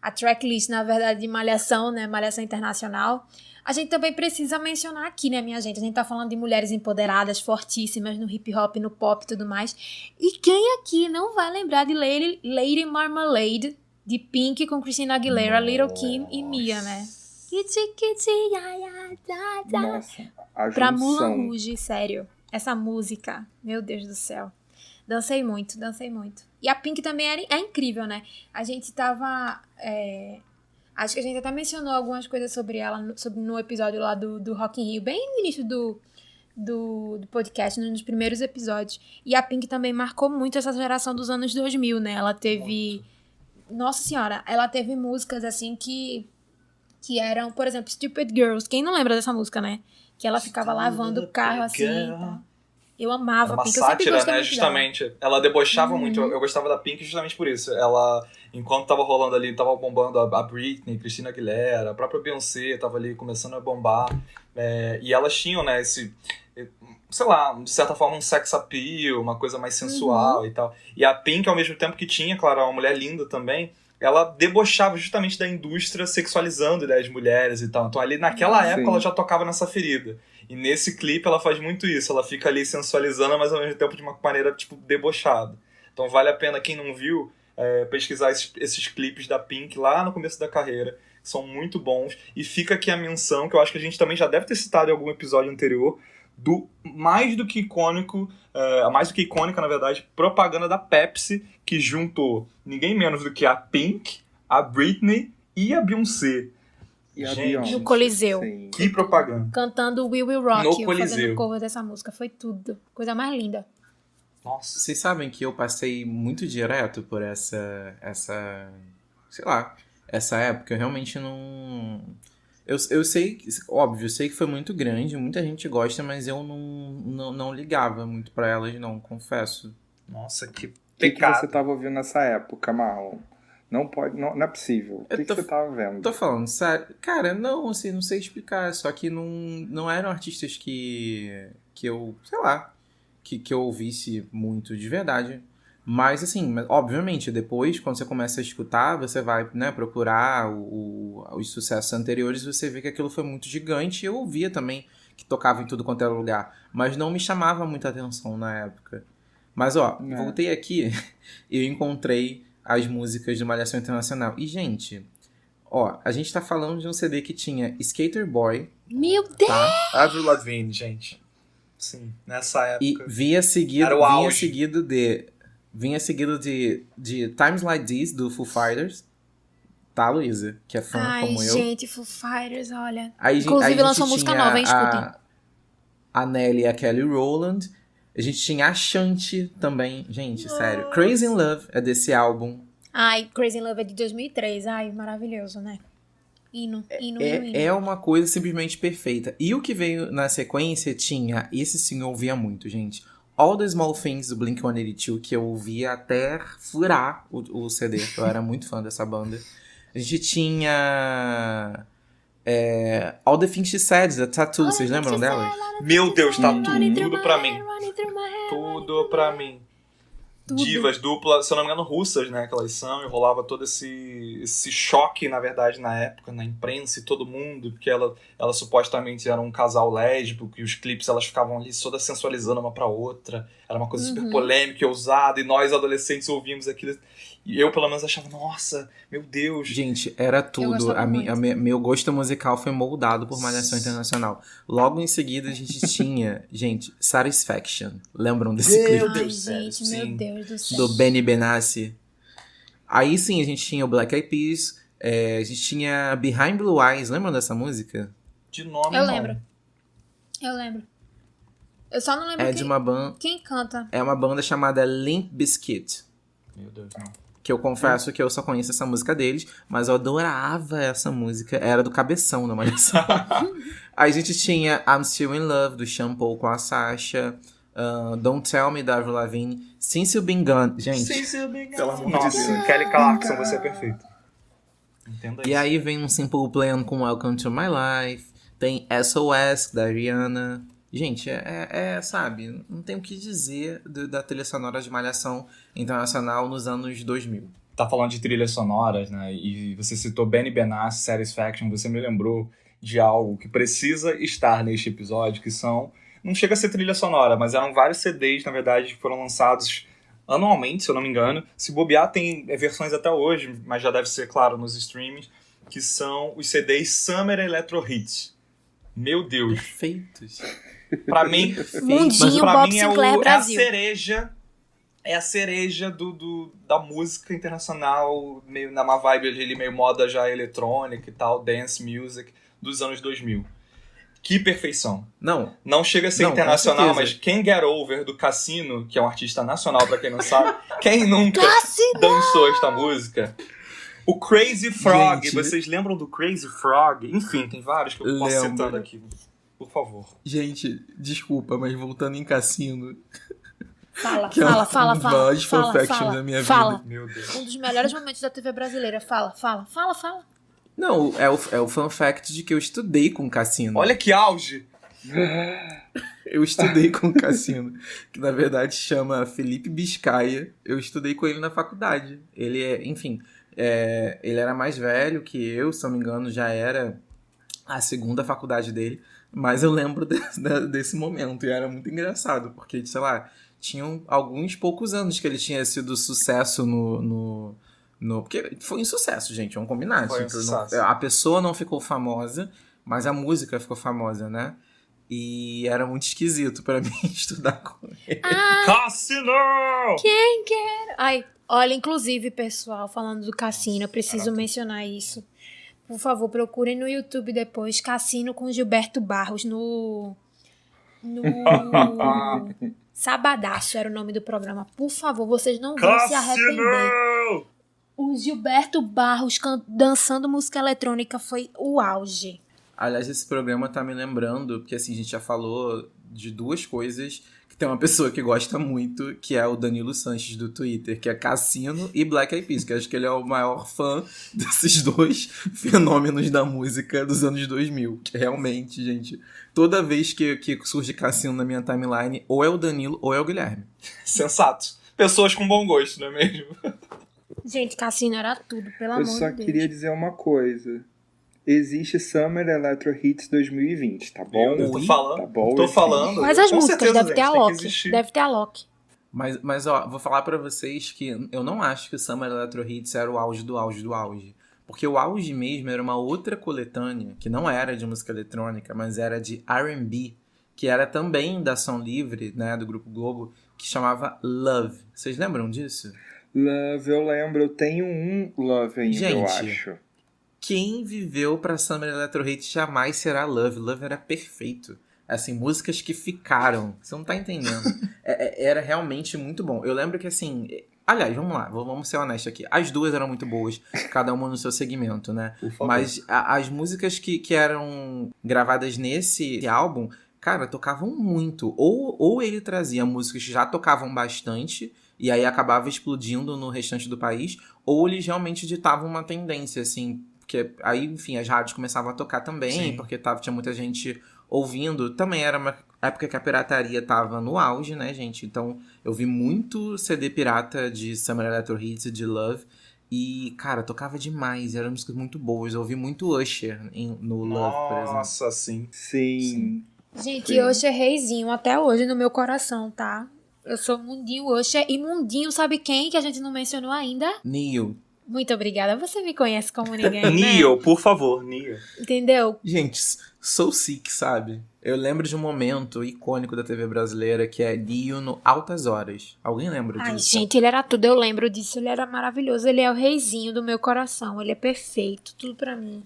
a tracklist, na verdade, de Malhação, né? Malhação Internacional, a gente também precisa mencionar aqui, né, minha gente? A gente tá falando de mulheres empoderadas, fortíssimas no hip hop, no pop e tudo mais. E quem aqui não vai lembrar de Lady Marmalade, de Pink com Christina Aguilera, Little Kim e Mia, né? Kitty, kitty, ya, ya, da, da. Nossa, a Pra Moulin junção. Rouge, sério. Essa música, meu Deus do céu. Dancei muito. E a Pink também é incrível, né? A gente tava... acho que a gente até mencionou algumas coisas sobre ela no episódio lá do Rock in Rio, bem no início do podcast, nos primeiros episódios. E a Pink também marcou muito essa geração dos anos 2000, né? Ela teve... Nossa senhora, ela teve músicas assim que eram, por exemplo, Stupid Girls. Quem não lembra dessa música, né? Que ela ficava lavando o carro assim. Tá? Eu amava Era uma a Pink. Eu sempre sátira, gostei né? muito dela. Justamente. Ela debochava muito. Eu gostava da Pink justamente por isso. Ela, enquanto tava rolando ali, tava bombando a Britney, Christina Aguilera, a própria Beyoncé tava ali começando a bombar. E elas tinham, né, esse... sei lá, de certa forma um sex appeal, uma coisa mais sensual e tal. E a Pink, ao mesmo tempo que tinha, claro, uma mulher linda também, ela debochava justamente da indústria sexualizando ideias de mulheres e tal. Então ali naquela época ela já tocava nessa ferida. E nesse clipe ela faz muito isso, ela fica ali sensualizando, mas ao mesmo tempo de uma maneira, tipo, debochada. Então vale a pena, quem não viu, pesquisar esses clipes da Pink lá no começo da carreira. São muito bons. E fica aqui a menção, que eu acho que a gente também já deve ter citado em algum episódio anterior, do mais do que icônica, na verdade, propaganda da Pepsi, que juntou ninguém menos do que a Pink, a Britney e a Beyoncé. E a Gente, Beyoncé, no Coliseu. sim. Que propaganda. Cantando We Will Rock No You, Coliseu. fazendo cover dessa música. Foi tudo. Coisa mais linda. Nossa. Vocês sabem que eu passei muito direto por essa sei lá, essa época. Eu realmente não... Eu sei, óbvio, eu sei que foi muito grande, muita gente gosta, mas eu não ligava muito pra elas, não, confesso. Nossa, que O que pecado. você tava ouvindo nessa época, Marlon? Não é possível. O que você tava vendo? Tô falando sério. Cara, não, assim, não sei explicar. Só que não eram artistas que eu, sei lá, que eu ouvisse muito de verdade. Mas, assim, obviamente, depois, quando você começa a escutar, você vai, né, procurar os sucessos anteriores, você vê que aquilo foi muito gigante. E eu ouvia também que tocava em tudo quanto era lugar. Mas não me chamava muita atenção na época. Mas, ó, voltei aqui e eu encontrei as músicas do Malhação Internacional. E, gente, ó, a gente tá falando de um CD que tinha Skater Boy. Meu Deus! Tá? Avril Lavigne, gente. Sim, nessa época. E vinha Era o auge. seguido de Times Like This, do Foo Fighters. Tá, Luísa? Que é fã Ai, como eu. gente, Foo Fighters, olha. Aí, Inclusive, a gente lançou música tinha nova, hein? Escutem. a Nelly e a Kelly Rowland. A gente tinha a Shanti também. Gente, sério. Crazy in Love é desse álbum. Ai, Crazy in Love é de 2003. Ai, maravilhoso, né? Hino. É uma coisa simplesmente perfeita. E o que veio na sequência tinha... Esse sim eu ouvia muito, gente. All the Small Things do Blink-182, que eu ouvia até furar o CD. Eu era muito fã dessa banda. A gente tinha... All the Things She Said, da Tattoo. Vocês lembram dela? Meu Deus, tá tudo pra mim. Tudo pra mim. Tudo. divas duplas, se eu não me engano, russas, né, que elas são, e rolava todo esse choque, na verdade, na época, na imprensa e todo mundo, porque ela supostamente era um casal lésbico, que os clipes elas ficavam ali toda sensualizando uma pra outra, era uma coisa super polêmica e ousada, e nós adolescentes ouvimos aquilo, e eu pelo menos achava, nossa, meu Deus. Gente, era tudo. gostava muito. Meu gosto musical foi moldado por Malhação Internacional. Logo em seguida a gente tinha, gente, Satisfaction. Lembram desse clipe? Meu Ai, Deus, sério, gente, sim. meu Deus do céu. Do Benny Benassi. Aí sim, a gente tinha o Black Eyed Peas, a gente tinha Behind Blue Eyes, lembram dessa música? De nome, Eu não. lembro. Eu só não lembro É de uma banda, quem canta. é uma banda chamada Limp Bizkit, Meu Deus, não. que eu confesso que eu só conheço essa música deles, mas eu adorava essa música, era do Cabeção da Malhação. Aí a gente tinha I'm Still in Love, do Shampoo com a Sasha, Don't Tell Me, da Avril Lavigne, Since You've Been Gone, gente. Pelo amor de Deus. Kelly Clarkson, você é perfeito. Entenda E isso. aí vem um Simple Plan com Welcome to My Life, tem SOS, da Rihanna. Gente, sabe, não tem o que dizer da trilha sonora de Malhação Internacional nos anos 2000. Tá falando de trilhas sonoras, né? E você citou Benny Benassi, Satisfaction, você me lembrou de algo que precisa estar neste episódio, que são... Não chega a ser trilha sonora, mas eram vários CDs, na verdade, que foram lançados anualmente, se eu não me engano. Se bobear, tem versões até hoje, mas já deve ser, claro, nos streamings, que são os CDs Summer Electro Hits. Meu Deus. Perfeitos. Pra mim, Mundinho pra Bob mim Sinclair é a Brasil. cereja. É a cereja da música internacional, meio numa vibe ali, meio moda já eletrônica e tal, dance music, dos anos 2000. Que perfeição. Não chega a ser Não, internacional, com mas certeza. quem Get Over, do Cassino, que é um artista nacional, pra quem não sabe, quem nunca dançou esta música? O Crazy Frog, Gente. vocês lembram do Crazy Frog? Enfim, tem vários que eu posso Lembro. citando aqui. Por favor. Gente, desculpa, mas voltando em Cassino, Fala, que é um dos maiores fanfactions da minha vida. Meu Deus. Um dos melhores momentos da TV brasileira. Fala. Não, é o fun fact de que eu estudei com Cassino. Olha que auge! Eu estudei com Cassino, que na verdade chama Felipe Biscaia. Eu estudei com ele na faculdade. Ele ele era mais velho que eu, se não me engano, já era a segunda faculdade dele. Mas eu lembro desse momento e era muito engraçado, porque, sei lá, tinham alguns poucos anos que ele tinha sido sucesso porque foi um sucesso, gente, vamos combinar. Foi um Tipo, sucesso. a pessoa não ficou famosa, mas a música ficou famosa, né? E era muito esquisito pra mim estudar com ele. Cassino! Ai, olha, inclusive, pessoal, falando do Cassino, eu preciso mencionar isso. Por favor, procurem no YouTube depois Cassino com Gilberto Barros no Sabadaço era o nome do programa. Por favor, vocês não vão se arrepender. Cassino! O Gilberto Barros dançando música eletrônica foi o auge. Aliás, esse programa tá me lembrando, porque assim, a gente já falou de duas coisas que tem uma pessoa que gosta muito, que é o Danilo Sanches do Twitter, que é Cassino e Black Eyed Peas, que eu acho que ele é o maior fã desses dois fenômenos da música dos anos 2000. Que realmente, gente, toda vez que surge Cassino na minha timeline, ou é o Danilo ou é o Guilherme. Sensato. Pessoas com bom gosto, não é mesmo? Gente, Cassino era tudo, pelo Eu amor de só Deus. queria dizer uma coisa. Existe Summer Electro Hits 2020, tá bom? Eu tô falando. Tá bom? Tô falando. Mas as Com músicas, certeza, deve ter a gente, tem que Loki. existir. Deve ter a Loki. Mas ó, vou falar pra vocês que eu não acho que o Summer Electro Hits era o auge do auge do auge. Porque o auge mesmo era uma outra coletânea, que não era de música eletrônica, mas era de R&B, que era também da Som Livre, né, do Grupo Globo, que chamava Love. Vocês lembram disso? Love, eu lembro. Eu tenho um Love ainda, eu Gente, acho. Quem viveu pra Summer Electro Hits jamais será Love. Love era perfeito. Assim, músicas que ficaram. Você não tá entendendo. Era realmente muito bom. Eu lembro que, assim... Aliás, vamos lá. Vamos ser honestos aqui. As duas eram muito boas. Cada uma no seu segmento, né? Por favor. Mas as músicas que eram gravadas nesse álbum, cara, tocavam muito. Ou ele trazia músicas que já tocavam bastante... E aí acabava explodindo no restante do país. Ou eles realmente ditavam uma tendência, assim... Porque aí, enfim, as rádios começavam a tocar também, Sim. porque tinha muita gente ouvindo, também era uma época que a pirataria tava no auge, né, gente? Então eu vi muito CD pirata de Summer Electro Hits e de Love. E, cara, tocava demais, eram músicas muito boas. Eu ouvi muito Usher no Love, por exemplo. Nossa, sim. Sim. Gente, Usher é reizinho até hoje no meu coração, tá? Eu sou Mundinho Usher. E Mundinho, sabe quem que a gente não mencionou ainda? Neil. Muito obrigada. Você me conhece como ninguém, né? Neo, por favor, Neo. Entendeu? Gente, Soul Sick, sabe? Eu lembro de um momento icônico da TV brasileira que é Dio no Altas Horas. Alguém lembra Ai, disso? gente, ele era tudo. Eu lembro disso. Ele era maravilhoso. Ele é o reizinho do meu coração. Ele é perfeito. Tudo pra mim.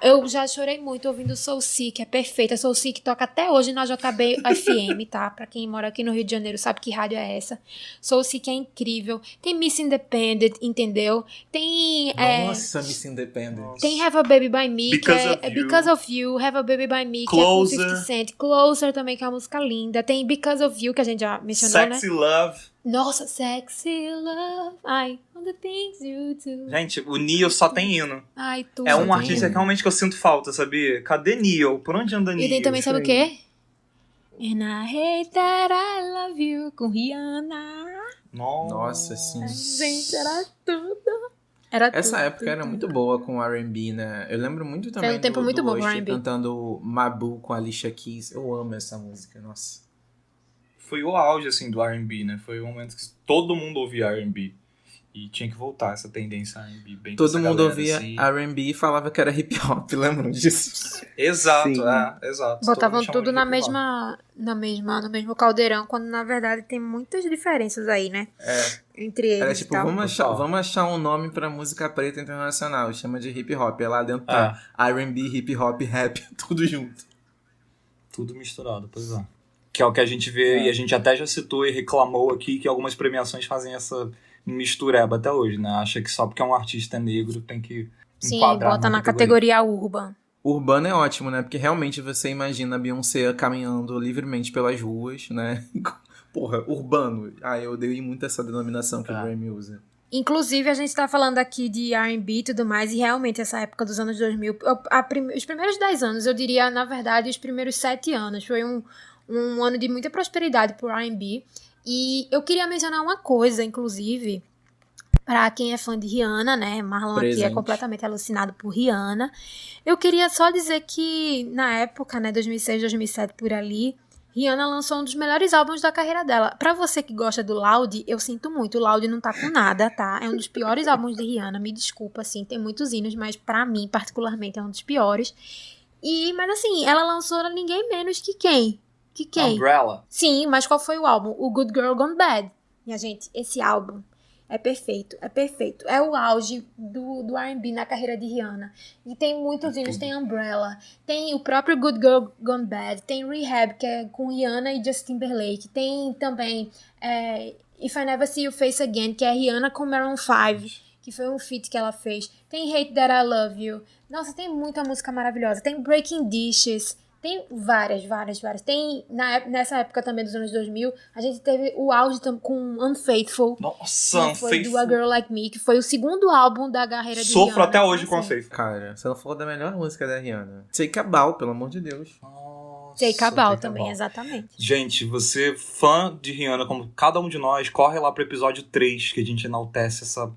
Eu já chorei muito ouvindo Soul Sick. É perfeita. Soul Sick toca até hoje na JB FM, tá? Pra quem mora aqui no Rio de Janeiro sabe que rádio é essa. Soul Sick é incrível. Tem Miss Independent, entendeu? Tem... Nossa, Miss Independent. Tem Have a Baby by Me, Because que of é You. Because of You, Have a Baby by Me, Closer. que é com 50 Cent. Closer também, que é uma música linda. Tem Because of You, que a gente já mencionou, Sexy né? Love. Nossa, Sexy Love. Ai, all the things you do. Gente, o Neo só tem hino. Ai, tudo. É um tem artista hino. que realmente que eu sinto falta, sabia? Cadê Neo? Por onde anda Neo? E tem também, sabe o quê? And I hate that I love you, com Rihanna. Nossa, sim. Ai, gente, era tudo. Era Essa tudo, época era tudo. muito boa com R&B, né? Eu lembro muito também um tempo do, muito do bom com Usher R&B. cantando Mabu com a Alicia Keys. Eu amo essa música, nossa. Foi o auge, assim, do R&B, né? Foi o momento que todo mundo ouvia R&B. E tinha que voltar essa tendência R&B bem com Todo essa mundo galera, ouvia assim. R&B e falava que era hip hop, lembram disso? Exato, Sim. exato. Botavam Todo mundo tudo chamava de hip hop. no mesmo caldeirão, quando na verdade tem muitas diferenças aí, né? Entre eles Era e tipo, tal. vamos achar um nome pra música preta internacional, chama de hip hop. É lá dentro tá R&B, hip hop, rap, tudo junto. Tudo misturado, pois é. Que é o que a gente vê, e a gente até já citou e reclamou aqui, que algumas premiações fazem essa mistureba até hoje, né? Acha que só porque é um artista negro tem que Sim, enquadrar bota numa na categoria urban. Urbano é ótimo, né? Porque realmente você imagina a Beyoncé caminhando livremente pelas ruas, né? Porra, urbano. Eu odeio muito essa denominação que o Grammy usa. Inclusive, a gente tá falando aqui de R&B e tudo mais, e realmente essa época dos anos 2000, os primeiros 10 anos, eu diria, na verdade, os primeiros 7 anos, foi um ano de muita prosperidade pro R&B. E eu queria mencionar uma coisa, inclusive, pra quem é fã de Rihanna, né? Marlon aqui é Presente. completamente alucinado por Rihanna. Eu queria só dizer que, na época, né, 2006, 2007, por ali, Rihanna lançou um dos melhores álbuns da carreira dela. Pra você que gosta do Loud, eu sinto muito, o Loud não tá com nada, tá? É um dos piores álbuns de Rihanna, me desculpa, assim, tem muitos hinos, mas pra mim, particularmente, é um dos piores. Mas assim, ela lançou ninguém menos que quem? Que quem? Umbrella. Sim, mas qual foi o álbum? O Good Girl Gone Bad. Minha gente, esse álbum é perfeito, é perfeito. É o auge do R&B na carreira de Rihanna. E tem muitos hinos, tem Umbrella, tem o próprio Good Girl Gone Bad, tem Rehab, que é com Rihanna e Justin Timberlake, tem também If I Never See Your Face Again, que é Rihanna com Maroon 5, que foi um feat que ela fez. Tem Hate That I Love You. Nossa, tem muita música maravilhosa. Tem Breaking Dishes. Tem várias. Tem, nessa época também dos anos 2000, a gente teve o auge com Unfaithful. Nossa, Que foi do A Unfaithful. Girl Like Me, que foi o segundo álbum da carreira de Sofro Rihanna. até hoje com Assim, Unfaithful. Cara, você não falou da melhor música da Rihanna. Take a Bow, pelo amor de Deus. Nossa, Take a Bow Take a também, Bow. exatamente. Gente, você fã de Rihanna, como cada um de nós, corre lá pro episódio 3, que a gente enaltece essa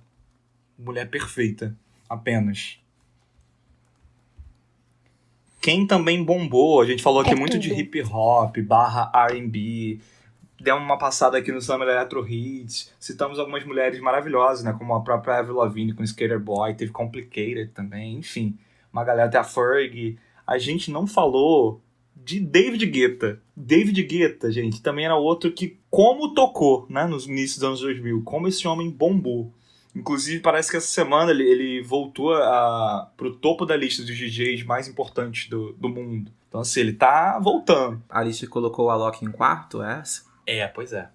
mulher perfeita. Apenas. Quem também bombou, a gente falou aqui muito de tudo. hip hop, / R&B, deu uma passada aqui no Summer Electro Hits, citamos algumas mulheres maravilhosas, né, como a própria Avril Lavigne com Skater Boy, teve Complicated também, enfim, uma galera, até a Fergie. A gente não falou de David Guetta. David Guetta, gente, também era outro que, como tocou, né, nos inícios dos anos 2000, como esse homem bombou. Inclusive, parece que essa semana ele voltou pro topo da lista dos DJs mais importantes do mundo. Então, assim, ele tá voltando. A Alicia colocou o Alok em quarto, é essa? Pois é.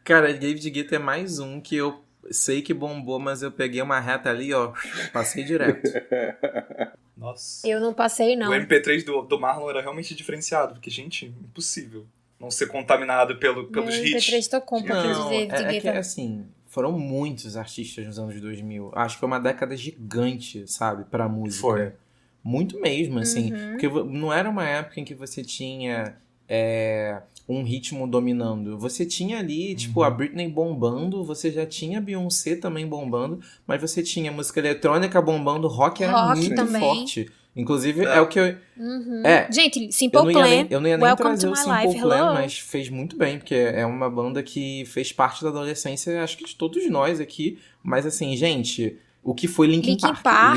Cara, David Guetta é mais um que eu sei que bombou, mas eu peguei uma reta ali, ó, passei direto. Nossa. Eu não passei, não. O MP3 do Marlon era realmente diferenciado, porque, gente, impossível não ser contaminado pelos Meu hits. MP3 tocou um pouquinho de Não, David é que Guetta. assim, foram muitos artistas nos anos 2000. Acho que foi uma década gigante, sabe, pra música. Foi. Muito mesmo, assim. Porque não era uma época em que você tinha um ritmo dominando. Você tinha ali, tipo, a Britney bombando, você já tinha a Beyoncé também bombando, mas você tinha música eletrônica bombando, rock era muito também. forte. Inclusive, é o que eu... Gente, Simple Plan, eu não ia nem Welcome trazer to o My Simple Life, Plan, hello. mas fez muito bem, porque é uma banda que fez parte da adolescência, acho que de todos nós aqui. Mas assim, gente, o que foi Linkin Park?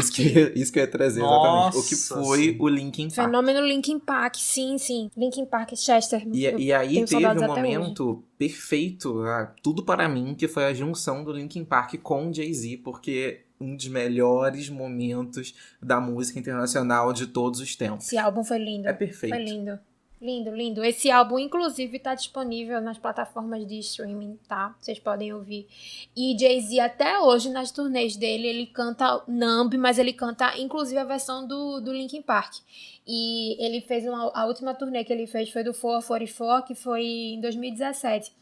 Isso que eu ia trazer, exatamente. O que foi o Linkin Park? Fenômeno Linkin Park, sim. Linkin Park, Chester. E aí tenho teve saudades um até momento perfeito, tudo para mim, que foi a junção do Linkin Park com o Jay-Z, porque um dos melhores momentos da música internacional de todos os tempos. Esse álbum foi lindo. É perfeito. Foi lindo. Lindo. Esse álbum, inclusive, tá disponível nas plataformas de streaming, tá? Vocês podem ouvir. E Jay-Z, até hoje, nas turnês dele, ele canta Numb, mas ele canta, inclusive, a versão do Linkin Park. E ele fez a última turnê que ele fez foi do 444, que foi em 2017.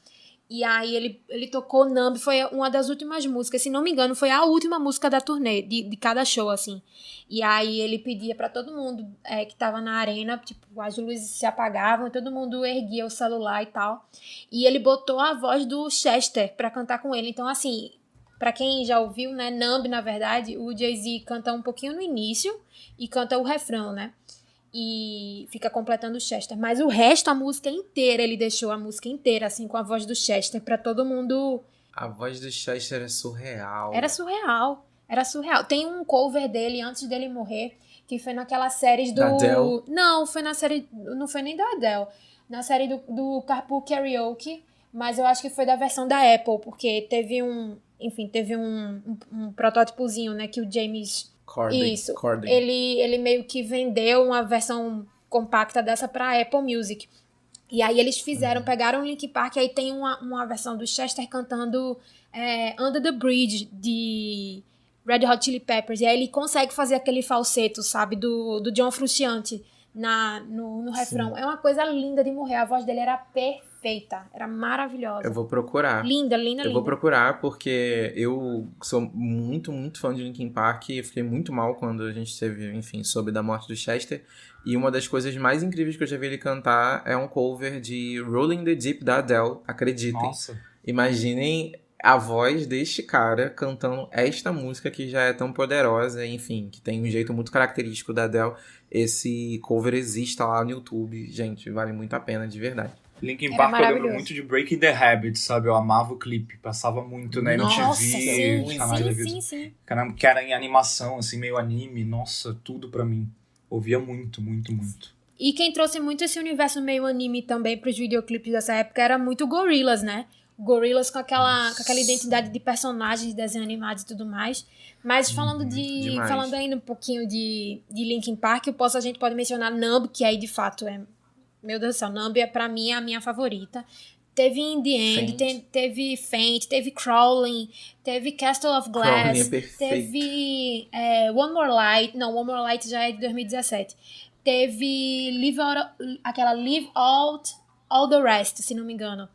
E aí ele tocou Numb, foi uma das últimas músicas, se não me engano, foi a última música da turnê, de cada show, assim. E aí ele pedia pra todo mundo que tava na arena, tipo, as luzes se apagavam, todo mundo erguia o celular e tal. E ele botou a voz do Chester pra cantar com ele. Então, assim, pra quem já ouviu, né, Numb, na verdade, o Jay-Z canta um pouquinho no início e canta o refrão, né? E fica completando o Chester. Mas o resto, a música inteira, ele deixou a música inteira, assim, com a voz do Chester, pra todo mundo... A voz do Chester é surreal. Era surreal. Tem um cover dele, antes dele morrer, que foi naquela série do... Da Adele? Não, foi na série... Não foi nem da Adele. Na série do Carpool Karaoke, mas eu acho que foi da versão da Apple, porque teve um protótipozinho, né, que o James... Corden. Ele meio que vendeu uma versão compacta dessa pra Apple Music. E aí eles pegaram o Linkin Park, e aí tem uma versão do Chester cantando Under the Bridge, de Red Hot Chili Peppers. E aí ele consegue fazer aquele falseto, sabe, do John Frusciante no refrão. É uma coisa linda de morrer. A voz dele era perfeita, era maravilhosa. Eu vou procurar. Linda. Eu vou procurar porque eu sou muito, muito fã de Linkin Park e fiquei muito mal quando a gente teve, enfim, soube da morte do Chester. E uma das coisas mais incríveis que eu já vi ele cantar é um cover de Rolling the Deep da Adele, acreditem. Nossa. Imaginem a voz deste cara cantando esta música que já é tão poderosa, enfim, que tem um jeito muito característico da Adele. Esse cover existe lá no YouTube. Gente, vale muito a pena, de verdade. Linkin Park eu lembro muito de Breaking the Habit, sabe? Eu amava o clipe, passava muito na MTV. Nossa, sim. Caramba, que era em animação, assim, meio anime. Nossa, tudo pra mim. Ouvia muito. E quem trouxe muito esse universo meio anime também pros videoclipes dessa época era muito Gorillaz, né? Gorillaz com aquela identidade de personagens de desenho animado e tudo mais. Mas falando ainda um pouquinho de Linkin Park, a gente pode mencionar Numb, que aí de fato é... Meu Deus do céu, Numb pra mim é a minha favorita. Teve In The End, teve Faint, teve Crawling, teve Castle of Glass, teve One More Light. Não, One More Light já é de 2017. Teve Live Out All The Rest, se não me engano.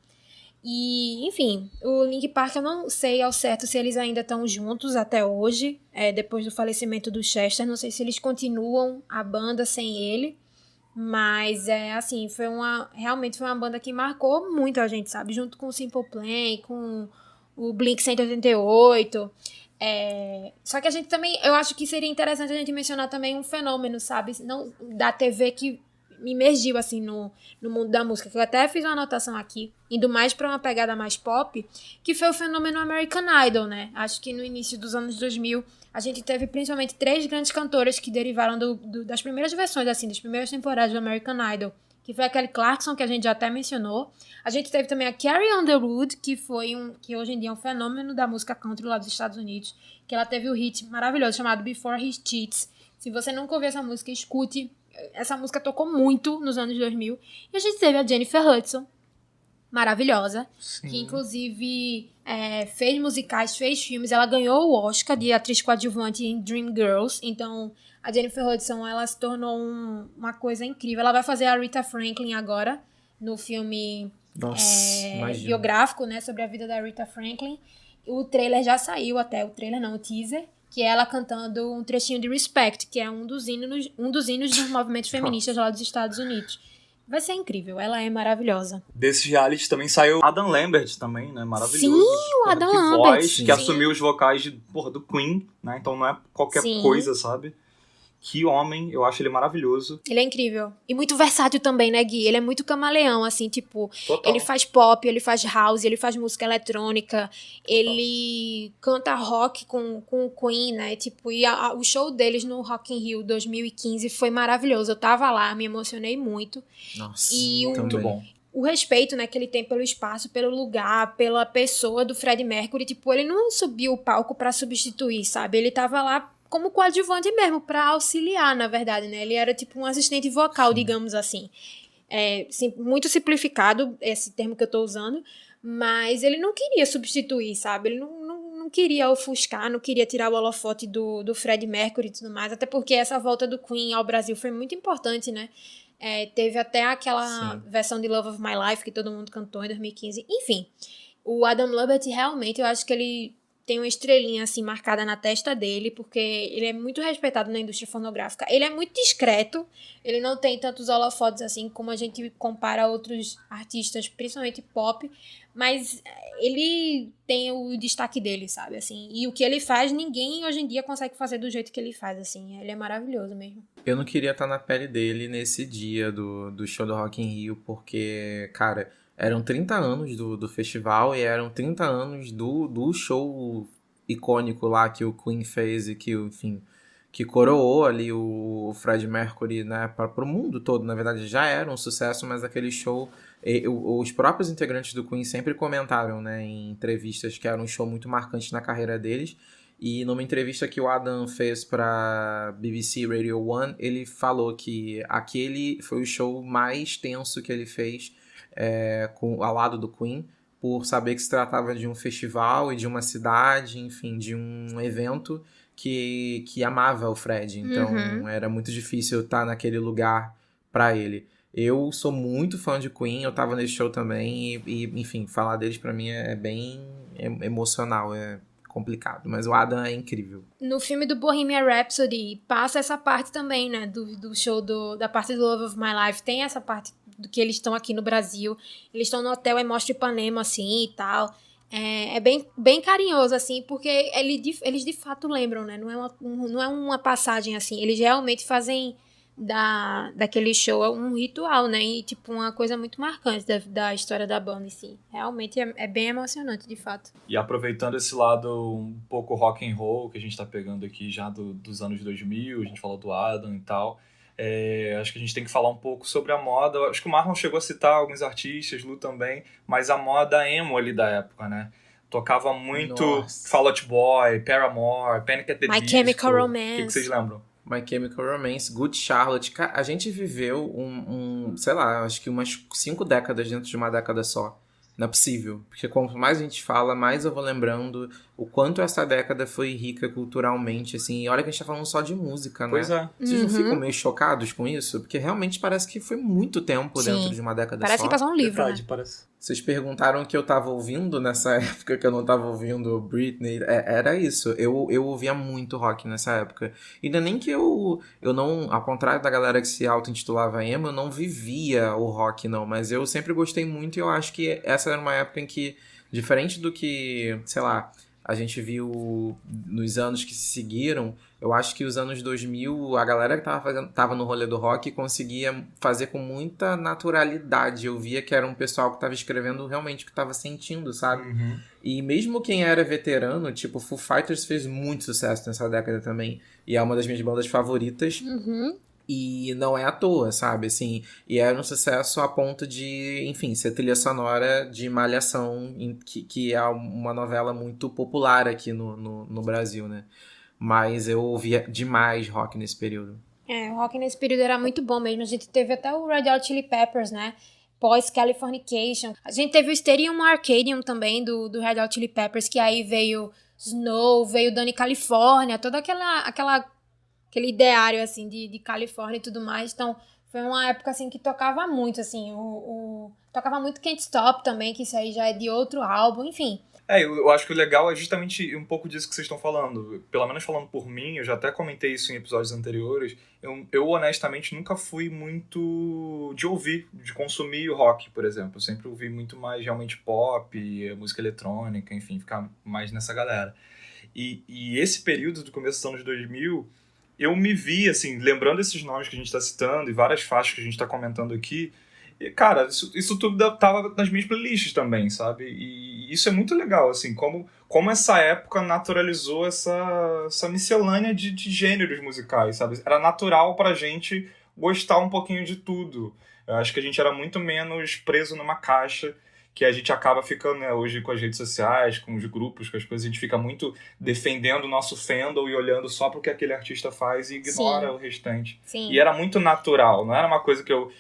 E, enfim, o Linkin Park eu não sei ao certo se eles ainda estão juntos até hoje, depois do falecimento do Chester. Não sei se eles continuam a banda sem ele. Mas, assim, realmente foi uma banda que marcou muito a gente, sabe? Junto com o Simple Plan, com o Blink-182. Só que a gente também... Eu acho que seria interessante a gente mencionar também um fenômeno, sabe? Não, da TV que me imergiu, assim, no mundo da música. Que eu até fiz uma anotação aqui, indo mais pra uma pegada mais pop, que foi o fenômeno American Idol, né? Acho que no início dos anos 2000... A gente teve principalmente 3 grandes cantoras que derivaram das primeiras versões, assim, das primeiras temporadas do American Idol, que foi a Kelly Clarkson, que a gente já até mencionou. A gente teve também a Carrie Underwood, que hoje em dia é um fenômeno da música country lá dos Estados Unidos, que ela teve o hit maravilhoso chamado Before He Cheats. Se você nunca ouviu essa música, escute. Essa música tocou muito nos anos 2000. E a gente teve a Jennifer Hudson, maravilhosa, que inclusive fez musicais, fez filmes. Ela ganhou o Oscar de atriz coadjuvante em Dreamgirls. Então a Jennifer Hudson, ela se tornou uma coisa incrível. Ela vai fazer a Rita Franklin agora no filme biográfico, né, sobre a vida da Rita Franklin. O trailer já saiu até, o teaser que é ela cantando um trechinho de Respect, que é um dos hinos dos movimentos feministas lá dos Estados Unidos. Vai ser incrível, ela é maravilhosa. Desses realities também saiu Adam Lambert também, né? Maravilhoso. Sim, o Adam que Lambert. Voz, Sim. que assumiu os vocais do Queen, né? Então não é qualquer coisa, sabe? Que homem, eu acho ele maravilhoso. Ele é incrível. E muito versátil também, né, Gui? Ele é muito camaleão, assim, tipo... Total. Ele faz pop, ele faz house, ele faz música eletrônica, ele canta rock com o Queen, né? Tipo, e o show deles no Rock in Rio 2015 foi maravilhoso. Eu tava lá, me emocionei muito. Nossa, e muito bom. O respeito, né, que ele tem pelo espaço, pelo lugar, pela pessoa do Freddie Mercury, tipo, ele não subiu o palco pra substituir, sabe? Ele tava lá como coadjuvante mesmo, pra auxiliar, na verdade, né? Ele era tipo um assistente vocal, digamos assim. Muito simplificado, esse termo que eu tô usando, mas ele não queria substituir, sabe? Ele não queria ofuscar, não queria tirar o holofote do Freddie Mercury e tudo mais, até porque essa volta do Queen ao Brasil foi muito importante, né? Teve até aquela versão de Love of My Life que todo mundo cantou em 2015. Enfim, o Adam Lambert realmente, eu acho que ele tem uma estrelinha assim marcada na testa dele, porque ele é muito respeitado na indústria fonográfica. Ele é muito discreto, ele não tem tantos holofotes assim como a gente compara a outros artistas, principalmente pop, mas ele tem o destaque dele, sabe, assim. E o que ele faz, ninguém hoje em dia consegue fazer do jeito que ele faz, assim. Ele é maravilhoso mesmo. Eu não queria estar na pele dele nesse dia do show do Rock in Rio, porque, cara, eram 30 anos do festival e eram 30 anos do show icônico lá que o Queen fez e que, enfim, que coroou ali o Freddie Mercury, né, para o mundo todo. Na verdade, já era um sucesso, mas aquele show... os próprios integrantes do Queen sempre comentaram, né, em entrevistas que era um show muito marcante na carreira deles. E numa entrevista que o Adam fez para BBC Radio 1, ele falou que aquele foi o show mais tenso que ele fez ao lado do Queen, por saber que se tratava de um festival e de uma cidade, enfim, de um evento que amava o Fred. Então era muito difícil estar naquele lugar para ele. Eu sou muito fã de Queen, eu tava nesse show também e enfim, falar deles pra mim é bem emocional, é complicado, mas o Adam é incrível. No filme do Bohemian Rhapsody passa essa parte também, né, do show da parte do Love of My Life, tem essa parte do que eles estão aqui no Brasil, eles estão no hotel em Mostra Ipanema, assim, e tal. É bem, bem carinhoso, assim, porque eles de fato lembram, né, não é uma passagem, assim, eles realmente fazem daquele show um ritual, né? E, tipo, uma coisa muito marcante da história da banda em si. Realmente é bem emocionante, de fato. E aproveitando esse lado um pouco rock and roll que a gente tá pegando aqui já dos anos 2000, a gente falou do Adam e tal, acho que a gente tem que falar um pouco sobre a moda. Acho que o Marlon chegou a citar alguns artistas, Lu também, mas a moda emo ali da época, né? Tocava muito Fall Out Boy, Paramore, Panic! At the Disco. My Chemical Romance. O que vocês lembram? My Chemical Romance, Good Charlotte. A gente viveu sei lá, acho que umas 5 décadas dentro de uma década só. Não é possível. Porque quanto mais a gente fala, mais eu vou lembrando o quanto essa década foi rica culturalmente, assim. E olha que a gente tá falando só de música, né? Pois é. Vocês não ficam meio chocados com isso? Porque realmente parece que foi muito tempo dentro de uma década parece só. Parece que passou um livro, Verdade, né? parece. Vocês perguntaram o que eu tava ouvindo nessa época que eu não tava ouvindo Britney. Era isso. Eu ouvia muito rock nessa época. E não é nem que eu não... Ao contrário da galera que se auto-intitulava emo, eu não vivia o rock, não. Mas eu sempre gostei muito e eu acho que essa era uma época em que, diferente do que, sei lá, a gente viu nos anos que se seguiram, eu acho que os anos 2000, a galera que tava no rolê do rock conseguia fazer com muita naturalidade. Eu via que era um pessoal que tava escrevendo realmente o que tava sentindo, sabe? E mesmo quem era veterano, tipo, Foo Fighters fez muito sucesso nessa década também. E é uma das minhas bandas favoritas. E não é à toa, sabe? Assim, e era um sucesso a ponto de, enfim, ser trilha sonora de Malhação, que é uma novela muito popular aqui no Brasil, né? Mas eu ouvia demais rock nesse período. O rock nesse período era muito bom mesmo. A gente teve até o Red Hot Chili Peppers, né? Pós-Californication. A gente teve o Stadium Arcadium também, do Red Hot Chili Peppers, que aí veio Snow, veio Dani California, toda aquele ideário, assim, de Califórnia e tudo mais. Então, foi uma época, assim, que tocava muito, assim. Tocava muito Can't Stop também, que isso aí já é de outro álbum, enfim. Eu acho que o legal é justamente um pouco disso que vocês estão falando. Pelo menos falando por mim, eu já até comentei isso em episódios anteriores. Eu honestamente nunca fui muito de ouvir, de consumir o rock, por exemplo. Eu sempre ouvi muito mais realmente pop, música eletrônica, enfim, ficar mais nessa galera. E esse período do começo dos anos 2000, eu me vi, assim, lembrando esses nomes que a gente está citando e várias faixas que a gente está comentando aqui. E, cara, isso tudo tava nas minhas playlists também, sabe? E isso é muito legal, assim, como essa época naturalizou essa miscelânea de gêneros musicais, sabe? Era natural pra gente gostar um pouquinho de tudo. Eu acho que a gente era muito menos preso numa caixa, que a gente acaba ficando, né, hoje com as redes sociais, com os grupos, com as coisas, a gente fica muito defendendo o nosso fandom e olhando só pro que aquele artista faz e ignora Sim. o restante. Sim. E era muito natural, não era uma coisa que eu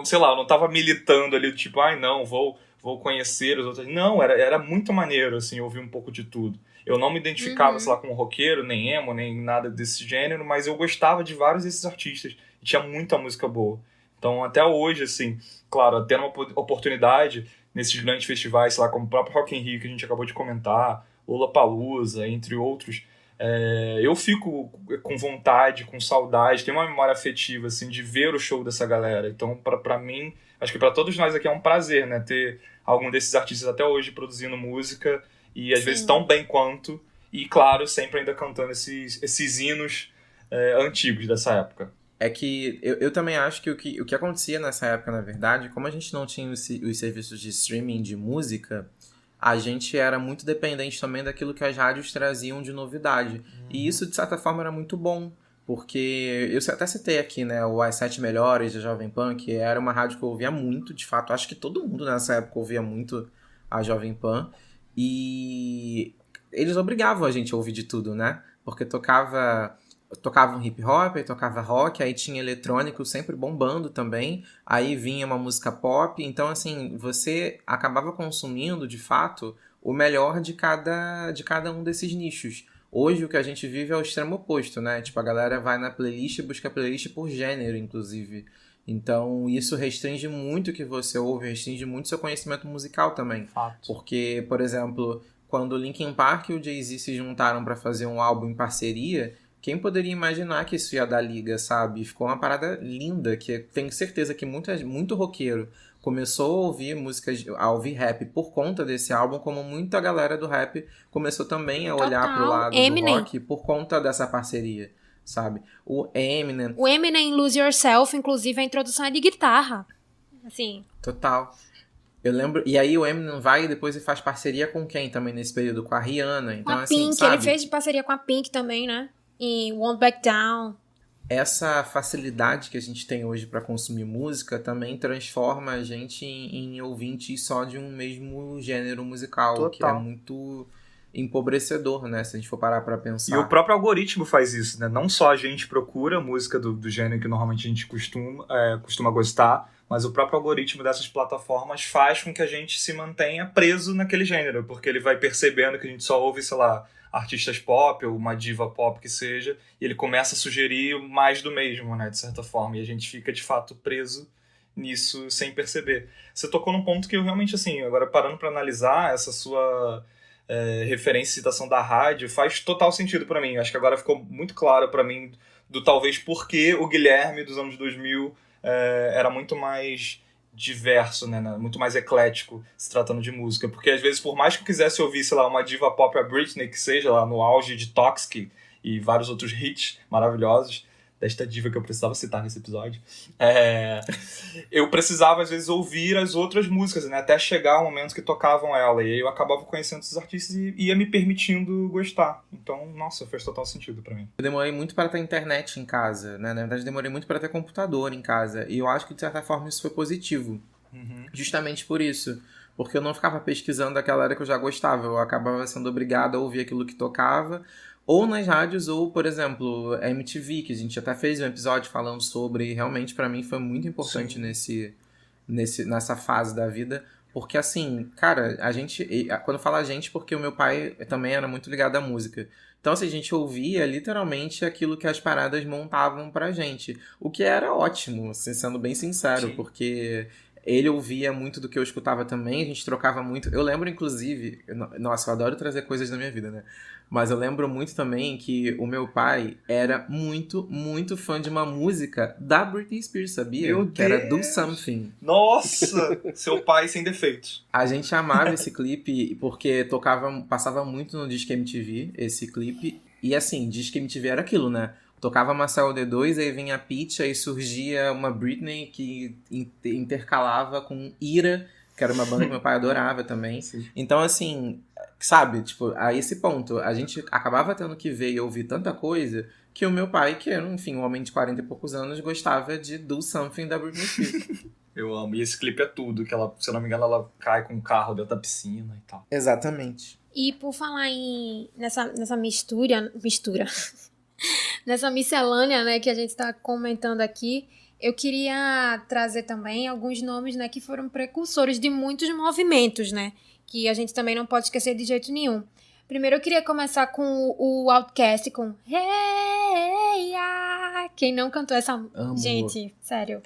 sei lá, eu não tava militando ali, tipo, não, vou conhecer os outros. Não, era muito maneiro, assim, ouvir um pouco de tudo. Eu não me identificava, sei lá, como roqueiro, nem emo, nem nada desse gênero, mas eu gostava de vários desses artistas. E tinha muita música boa. Então, até hoje, assim, claro, tendo uma oportunidade nesses grandes festivais, sei lá, como o próprio Rock in Rio, que a gente acabou de comentar, Lollapalooza, entre outros, eu fico com vontade, com saudade, tenho uma memória afetiva, assim, de ver o show dessa galera. Então, pra mim, acho que pra todos nós aqui é um prazer, né, ter algum desses artistas até hoje produzindo música, e às vezes tão bem quanto, e claro, sempre ainda cantando esses hinos antigos dessa época. É que eu também acho que o que acontecia nessa época, na verdade, como a gente não tinha os serviços de streaming de música, a gente era muito dependente também daquilo que as rádios traziam de novidade. E isso, de certa forma, era muito bom. Porque eu até citei aqui, né, o As 7 Melhores da Jovem Pan, que era uma rádio que eu ouvia muito, de fato. Acho que todo mundo nessa época ouvia muito a Jovem Pan. E eles obrigavam a gente a ouvir de tudo, né? Porque tocavam hip hop, aí tocava rock, aí tinha eletrônico sempre bombando também, aí vinha uma música pop, então assim, você acabava consumindo, de fato, o melhor de cada um desses nichos. Hoje o que a gente vive é o extremo oposto, né? Tipo, a galera vai na playlist e busca playlist por gênero, inclusive. Então, isso restringe muito o que você ouve, restringe muito o seu conhecimento musical também. Fato. Porque, por exemplo, quando o Linkin Park e o Jay-Z se juntaram para fazer um álbum em parceria, quem poderia imaginar que isso ia dar liga, sabe? Ficou uma parada linda, que tenho certeza que muito roqueiro começou a ouvir músicas, a ouvir rap por conta desse álbum, como muita galera do rap começou também a olhar pro lado Eminem. do rock por conta dessa parceria, sabe? O Eminem, Lose Yourself, inclusive, a introdução é de guitarra. Assim. Total. Eu lembro. E aí o Eminem vai e depois ele faz parceria com quem também nesse período? Com a Rihanna. Então, Com a assim, Pink, sabe? ele fez parceria com a Pink também, né? E Won't Back Down. Essa facilidade que a gente tem hoje para consumir música também transforma a gente em ouvintes só de um mesmo gênero musical, Total. que é muito empobrecedor, né? Se a gente for parar para pensar. E o próprio algoritmo faz isso, né? Não só a gente procura música do gênero que normalmente a gente costuma gostar, mas o próprio algoritmo dessas plataformas faz com que a gente se mantenha preso naquele gênero, porque ele vai percebendo que a gente só ouve, sei lá, artistas pop ou uma diva pop que seja, e ele começa a sugerir mais do mesmo, né, de certa forma, e a gente fica de fato preso nisso sem perceber. Você tocou num ponto que eu realmente, assim, agora parando para analisar essa sua referência e citação da rádio, faz total sentido para mim. Acho que agora ficou muito claro para mim do talvez porque o Guilherme dos anos 2000 era muito mais diverso, né? Muito mais eclético se tratando de música, porque às vezes por mais que eu quisesse ouvir, sei lá, uma diva pop, a Britney, que seja lá no auge de Toxic e vários outros hits maravilhosos desta diva que eu precisava citar nesse episódio, eu precisava às vezes ouvir as outras músicas, né? Até chegar ao momento que tocavam ela, e aí eu acabava conhecendo esses artistas e ia me permitindo gostar. Então, nossa, fez total sentido pra mim. Eu demorei muito para ter internet em casa, né? Na verdade, demorei muito para ter computador em casa. E eu acho que, de certa forma, isso foi positivo. Justamente por isso. Porque eu não ficava pesquisando aquela área que eu já gostava. Eu acabava sendo obrigado a ouvir aquilo que tocava. Ou nas rádios, ou, por exemplo, a MTV, que a gente até fez um episódio falando sobre. E realmente, para mim, foi muito importante nessa fase da vida. Porque, assim, cara, a gente... Quando eu falo a gente, porque o meu pai também era muito ligado à música. Então, assim, a gente ouvia literalmente aquilo que as paradas montavam pra gente. O que era ótimo, assim, sendo bem sincero, Sim. porque ele ouvia muito do que eu escutava também, a gente trocava muito. Eu lembro, inclusive, nossa, eu adoro trazer coisas da minha vida, né? Mas eu lembro muito também que o meu pai era muito, muito fã de uma música da Britney Spears, sabia? Meu que era Do Deus. Something. Nossa! Seu pai sem defeitos. A gente amava esse clipe porque passava muito no Disque MTV, esse clipe. E assim, Disque MTV era aquilo, né? Tocava Marcelo D2, aí vinha a Peach, aí surgia uma Britney que intercalava com Ira, que era uma banda que meu pai adorava também. Sim. Então, assim, sabe, tipo, a esse ponto, a gente acabava tendo que ver e ouvir tanta coisa que o meu pai, que era, enfim, um homem de 40 e poucos anos, gostava de Do Something da Britney Spears. Eu amo. E esse clipe é tudo, que ela, se eu não me engano, ela cai com um carro dentro da piscina e tal. Exatamente. E por falar nessa mistura, nessa miscelânea, né, que a gente está comentando aqui, eu queria trazer também alguns nomes, né, que foram precursores de muitos movimentos, né, que a gente também não pode esquecer de jeito nenhum. Primeiro eu queria começar com o Outkast, com Hey Ya. Quem não cantou essa... Amo. Gente, sério.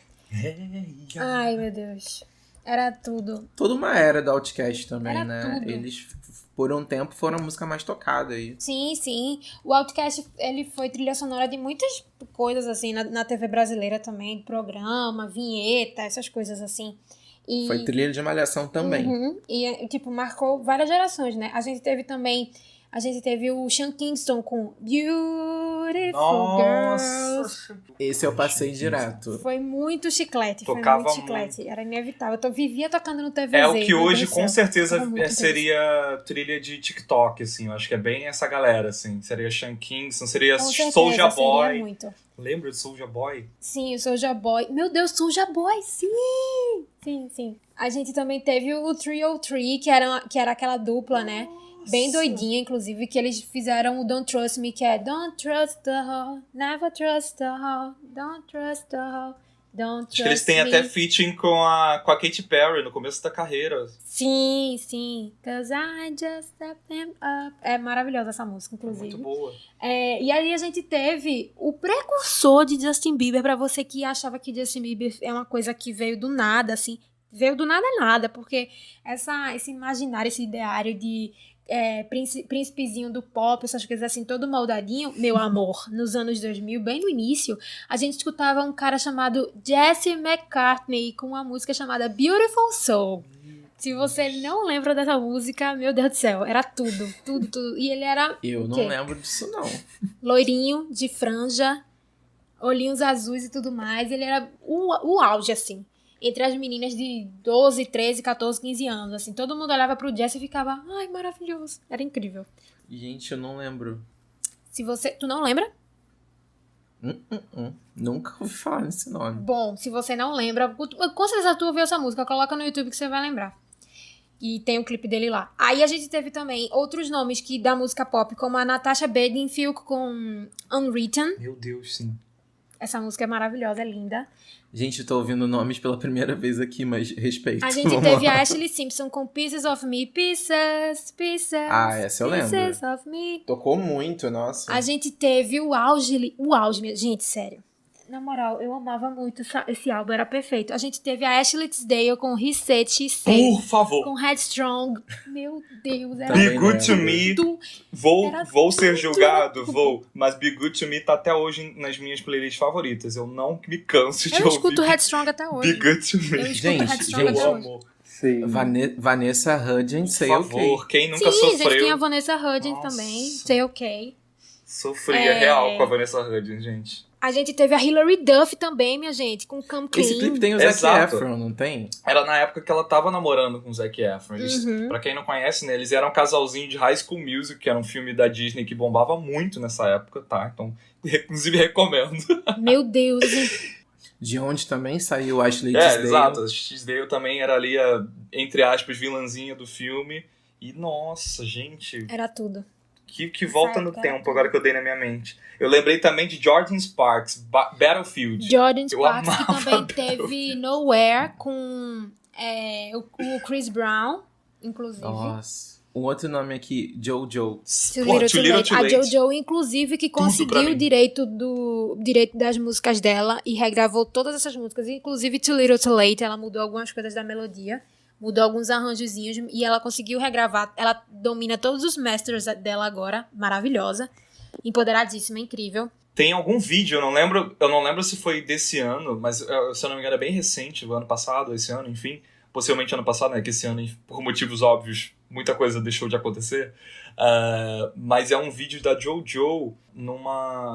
Ai, meu Deus. Era tudo. Toda uma era do Outkast também, Era né? tudo. Eles, por um tempo, foram a música mais tocada aí. Sim, sim. O Outkast, ele foi trilha sonora de muitas coisas, assim, na TV brasileira também. Programa, vinheta, essas coisas assim. E... Foi trilha de Malhação também. Uhum. E, tipo, marcou várias gerações, né? A gente teve o Sean Kingston com Beautiful Girls. Esse eu passei direto. Foi muito chiclete, Tocava foi muito chiclete. Era inevitável. Eu vivia tocando no TVZ. É o que meu hoje, Deus do com céu. certeza, Tocava muito no seria trilha de TikTok, assim. Eu acho que é bem essa galera, assim. Seria Sean Kingston, seria Com certeza, Soulja seria Boy. muito. Lembra de Soulja Boy? Sim, o Soulja Boy. Meu Deus, Soulja Boy, sim! Sim, sim. A gente também teve o 303, que era aquela dupla, né? Bem doidinha, inclusive, que eles fizeram o Don't Trust Me, que é Don't trust the hoe, never trust the hoe, don't trust the hoe, don't trust Acho que eles têm me. até featuring com a Katy Perry no começo da carreira. Sim, sim. 'Cause I just stepped them up. É maravilhosa essa música, inclusive. Muito boa. E aí a gente teve o precursor de Justin Bieber, pra você que achava que Justin Bieber é uma coisa que veio do nada, assim. Veio do nada, porque esse imaginário, esse ideário de príncipezinho do pop, essas coisas assim, todo moldadinho, meu amor, nos anos 2000, bem no início, a gente escutava um cara chamado Jesse McCartney com uma música chamada Beautiful Soul. Se você não lembra dessa música, meu Deus do céu, era tudo. E ele era Eu o não quê? lembro disso, não. Loirinho, de franja, olhinhos azuis e tudo mais. Ele era o auge, assim, entre as meninas de 12, 13, 14, 15 anos. Assim, todo mundo olhava pro Jesse e ficava, ai, maravilhoso. Era incrível. Gente, eu não lembro. Tu não lembra? Nunca ouvi falar nesse nome. Bom, se você não lembra, com certeza tu ouviu essa música, coloca no YouTube que você vai lembrar. E tem o clipe dele lá. Aí a gente teve também outros nomes da música pop, como a Natasha Bedingfield com Unwritten. Meu Deus, sim. Essa música é maravilhosa, é linda. Gente, eu tô ouvindo nomes pela primeira vez aqui, mas respeito. A gente Vamos teve lá. a Ashley Simpson com Pieces of Me, Pieces. Ah, essa eu lembro. Pieces of Me. Tocou muito, nossa. A gente teve o auge, gente, sério. Na moral, eu amava muito esse álbum, era perfeito. A gente teve a Ashley Tisdale com He Said, She Said, Por favor. com Headstrong. Meu Deus, era Be Também Good to lembro. Me. tudo. Era Vou ser tudo. julgado, vou. Mas Be Good to Me tá até hoje nas minhas playlists favoritas. Eu não me canso de Eu ouvir escuto Headstrong até Be hoje. Good to Eu Me. escuto Gente, Headstrong gente, até Eu hoje. amo. Sim. Vanessa Hudgens, Por sei favor, quem nunca Sim, sofreu. gente, tem a Vanessa Hudgens Nossa. também, Say OK. Sofria real com a Vanessa Hudgens, gente. A gente teve a Hilary Duff também, minha gente, com Come Clean. Esse clipe tem o Zac Exato. Efron, não tem? Era na época que ela tava namorando com o Zac Efron. Eles, Uhum. Pra quem não conhece, né, eles eram um casalzinho de High School Music, que era um filme da Disney que bombava muito nessa época, tá? Então, inclusive, recomendo. Meu Deus, gente. De onde também saiu Ashley Tisdale. Exato. A Tisdale também era ali entre aspas, vilãzinha do filme. E, nossa, gente, Era tudo. que volta no época tempo era agora que eu dei na minha mente. Eu lembrei também de Jordan Sparks, Battlefield. Jordan Eu Sparks, que amava também teve Nowhere com o Chris Brown, inclusive. Nossa. Um outro nome aqui, Jojo. Too Little Too Late. A Jojo, inclusive, que conseguiu o direito das músicas dela e regravou todas essas músicas, inclusive Too Little Too Late. Ela mudou algumas coisas da melodia, mudou alguns arranjozinhos e ela conseguiu regravar. Ela domina todos os masters dela agora, maravilhosa, empoderadíssima, incrível. Tem algum vídeo, eu não lembro se foi desse ano, mas se eu não me engano é bem recente, o ano passado, esse ano, enfim. Possivelmente ano passado, né? Que esse ano, por motivos óbvios, muita coisa deixou de acontecer. Mas é um vídeo da Jojo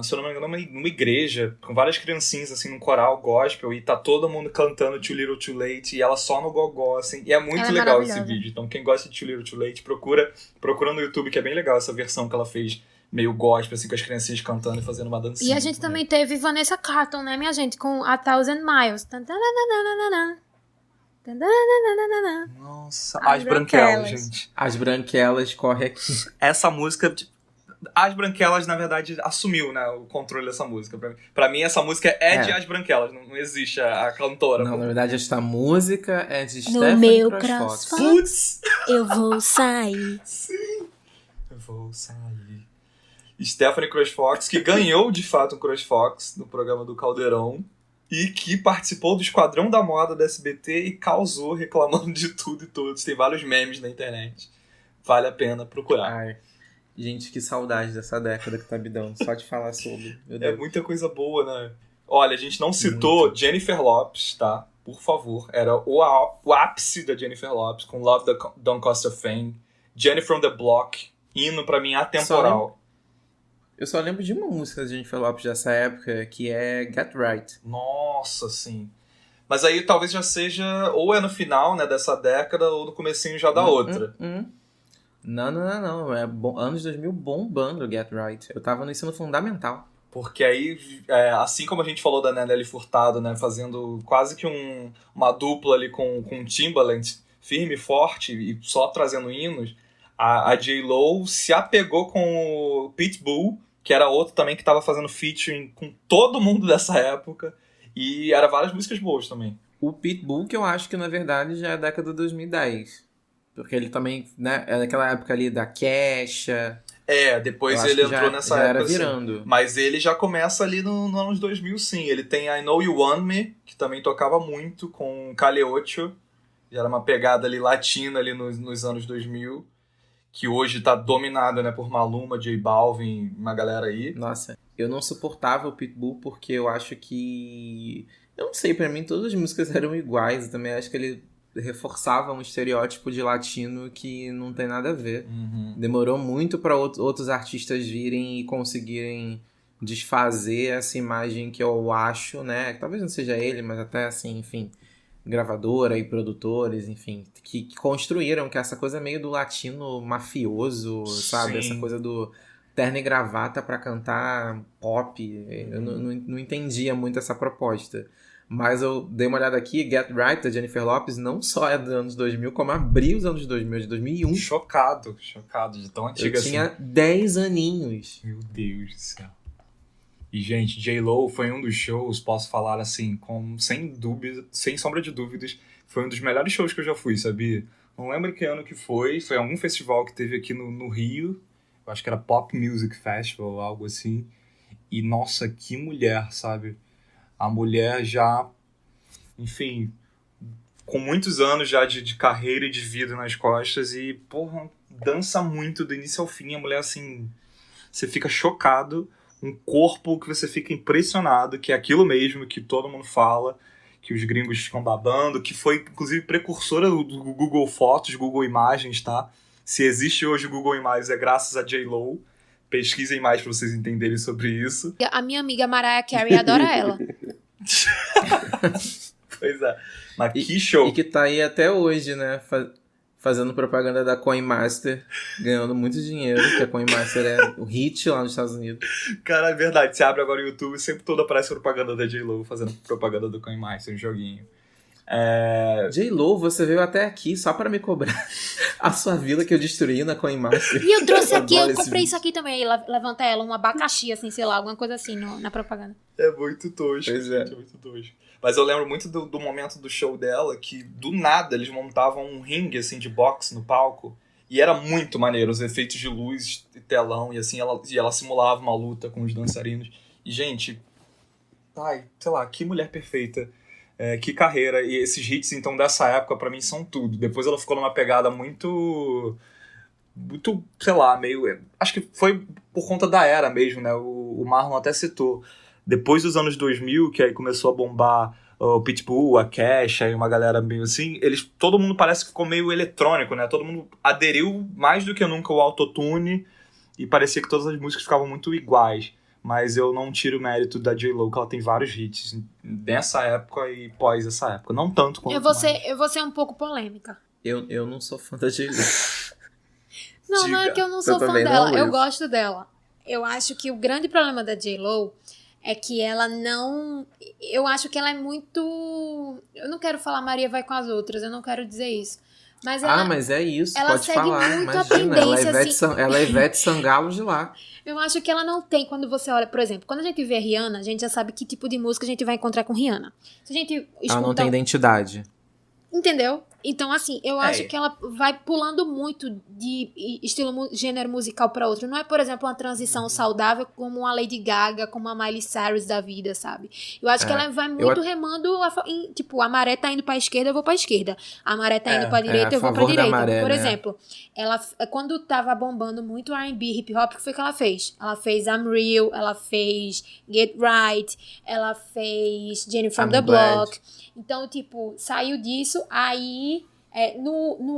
se eu não me engano, numa igreja, com várias criancinhas, assim, num coral gospel, e tá todo mundo cantando Too Little Too Late, e ela só no gogó, assim. E é muito legal esse vídeo. Então, quem gosta de Too Little Too Late, procura no YouTube, que é bem legal essa versão que ela fez, meio gospel, assim, com as criancinhas cantando e fazendo uma dancinha. E a gente também teve Vanessa Carlton, né, minha gente, com A Thousand Miles. Nossa, As Branquelas, gente. As Branquelas corre aqui. Essa música, As Branquelas, na verdade, assumiu, né, o controle dessa música. Pra mim, essa música de As Branquelas, não existe a cantora. Não, na verdade, esta música é de No Stephanie meu CrossFox. Putz! Eu vou sair. Sim, eu vou sair. Stephanie CrossFox, que ganhou, de fato, o CrossFox no programa do Caldeirão. E que participou do Esquadrão da Moda da SBT e causou reclamando de tudo e todos. Tem vários memes na internet. Vale a pena procurar. Ai, gente, que saudade dessa década que tá me dando. Só de falar sobre. Meu Deus. É muita coisa boa, né? Olha, a gente não citou Jennifer Lopez, tá? Por favor. Era o ápice da Jennifer Lopez, com Love Don't Cost a Thing. Jenny from the Block, hino pra mim atemporal. Eu só lembro de uma música da Jennifer Lopez dessa época, que é Get Right. Nossa, sim. Mas aí talvez já seja, ou é no final, né, dessa década, ou no comecinho já da outra. Não. É anos 2000 bombando Get Right. Eu tava no ensino fundamental. Porque aí, assim como a gente falou da Nelly Furtado, né, fazendo quase que uma dupla ali com Timbaland, firme e forte, e só trazendo hinos, a J.Lo se apegou com o Pitbull, que era outro também que tava fazendo featuring com todo mundo dessa época, e era várias músicas boas também. O Pitbull, que eu acho que na verdade já é década de 2010. Porque ele também, né, é daquela época ali da Kesha. Depois ele entrou nessa já época. Era virando. Assim. Mas ele já começa ali no anos 2000, sim. Ele tem I Know You Want Me, que também tocava muito com Kali Uchis. Já era uma pegada ali latina ali nos anos 2000. Que hoje tá dominada, né, por Maluma, J Balvin, uma galera aí. Nossa, eu não suportava o Pitbull porque eu acho que... Eu não sei, pra mim todas as músicas eram iguais. Eu também acho que ele reforçava um estereótipo de latino que não tem nada a ver. Uhum. Demorou muito pra outros artistas virem e conseguirem desfazer essa imagem que eu acho, né? Talvez não seja ele, mas até assim, enfim... gravadora e produtores, enfim, que construíram que essa coisa meio do latino mafioso, sabe? Sim. Essa coisa do terno e gravata pra cantar pop. Eu não entendia muito essa proposta. Mas eu dei uma olhada aqui, Get Right, da Jennifer Lopez, não só é dos anos 2000, como abriu os anos 2000, de 2001. Chocado de tão antiga assim. Eu tinha 10 aninhos. Meu Deus do céu. E, gente, J.Lo foi um dos shows, posso falar assim, sem dúvida, sem sombra de dúvidas, foi um dos melhores shows que eu já fui, sabia? Não lembro que ano que foi algum festival que teve aqui no Rio, eu acho que era Pop Music Festival, algo assim, e, nossa, que mulher, sabe? A mulher já, enfim, com muitos anos já de carreira e de vida nas costas, e, porra, dança muito do início ao fim, a mulher, assim, você fica chocado, um corpo que você fica impressionado, que é aquilo mesmo que todo mundo fala, que os gringos ficam babando, que foi, inclusive, precursora do Google Fotos, Google Imagens, tá? Se existe hoje o Google Imagens é graças a J.Lo. Pesquisem mais pra vocês entenderem sobre isso. A minha amiga Mariah Carey adora ela. Pois é. Mas que show. E que tá aí até hoje, né? Fazendo propaganda da Coinmaster, ganhando muito dinheiro, que a Coinmaster é o hit lá nos Estados Unidos. Cara, é verdade. Você abre agora o YouTube e sempre toda aparece propaganda da J.Lo fazendo propaganda do Coinmaster, um joguinho. J.Lo, você veio até aqui só pra me cobrar a sua vila que eu destruí na Coinmaster. E eu trouxe aqui, eu comprei isso aqui também. Levanta ela, um abacaxi, assim, sei lá, alguma coisa assim na propaganda. É muito tosco, pois gente, é muito tosco. Mas eu lembro muito do momento do show dela, que do nada eles montavam um ringue, assim, de boxe no palco, E era muito maneiro, os efeitos de luz e telão, e assim, ela simulava uma luta com os dançarinos. E, gente, ai, sei lá, que mulher perfeita, que carreira. E esses hits, então, dessa época, pra mim, são tudo. Depois ela ficou numa pegada muito, sei lá, meio... Acho que foi por conta da era mesmo, né? O Marlon até citou. Depois dos anos 2000, que aí começou a bombar o Pitbull, a Kesha e uma galera meio assim, todo mundo parece que ficou meio eletrônico, né? Todo mundo aderiu mais do que nunca ao autotune e parecia que todas as músicas ficavam muito iguais. Mas eu não tiro o mérito da J.Lo, que ela tem vários hits nessa época e pós essa época. Não tanto quanto Eu vou ser um pouco polêmica. Eu não sou fã da J.Lo. Não é que eu não sou fã dela. Eu gosto dela. Eu acho que o grande problema da J.Lo é que ela não... Eu acho que ela é muito... Eu não quero falar Maria vai com as outras, eu não quero dizer isso. Mas ela, mas é isso, ela pode segue falar. muito Imagina, a tendência, ela é Ivete Sangalo de lá. Eu acho que ela não tem, quando você olha, por exemplo, quando a gente vê Rihanna, a gente já sabe que tipo de música a gente vai encontrar com Rihanna. Se a gente escuta... Ela não tem identidade. Entendeu? Então, assim, eu acho que ela vai pulando muito de gênero musical para outro. Não é, por exemplo, uma transição saudável como uma Lady Gaga, como a Miley Cyrus da vida, sabe? Eu acho que ela vai muito remando, tipo, a maré tá indo pra esquerda, eu vou pra esquerda. A maré tá indo pra direita, eu vou pra direita. Maré, por exemplo, ela, quando tava bombando muito R&B, hip hop, o que foi que ela fez? Ela fez I'm Real, ela fez Get Right, ela fez Jenny from the Block. Então, tipo, saiu disso, aí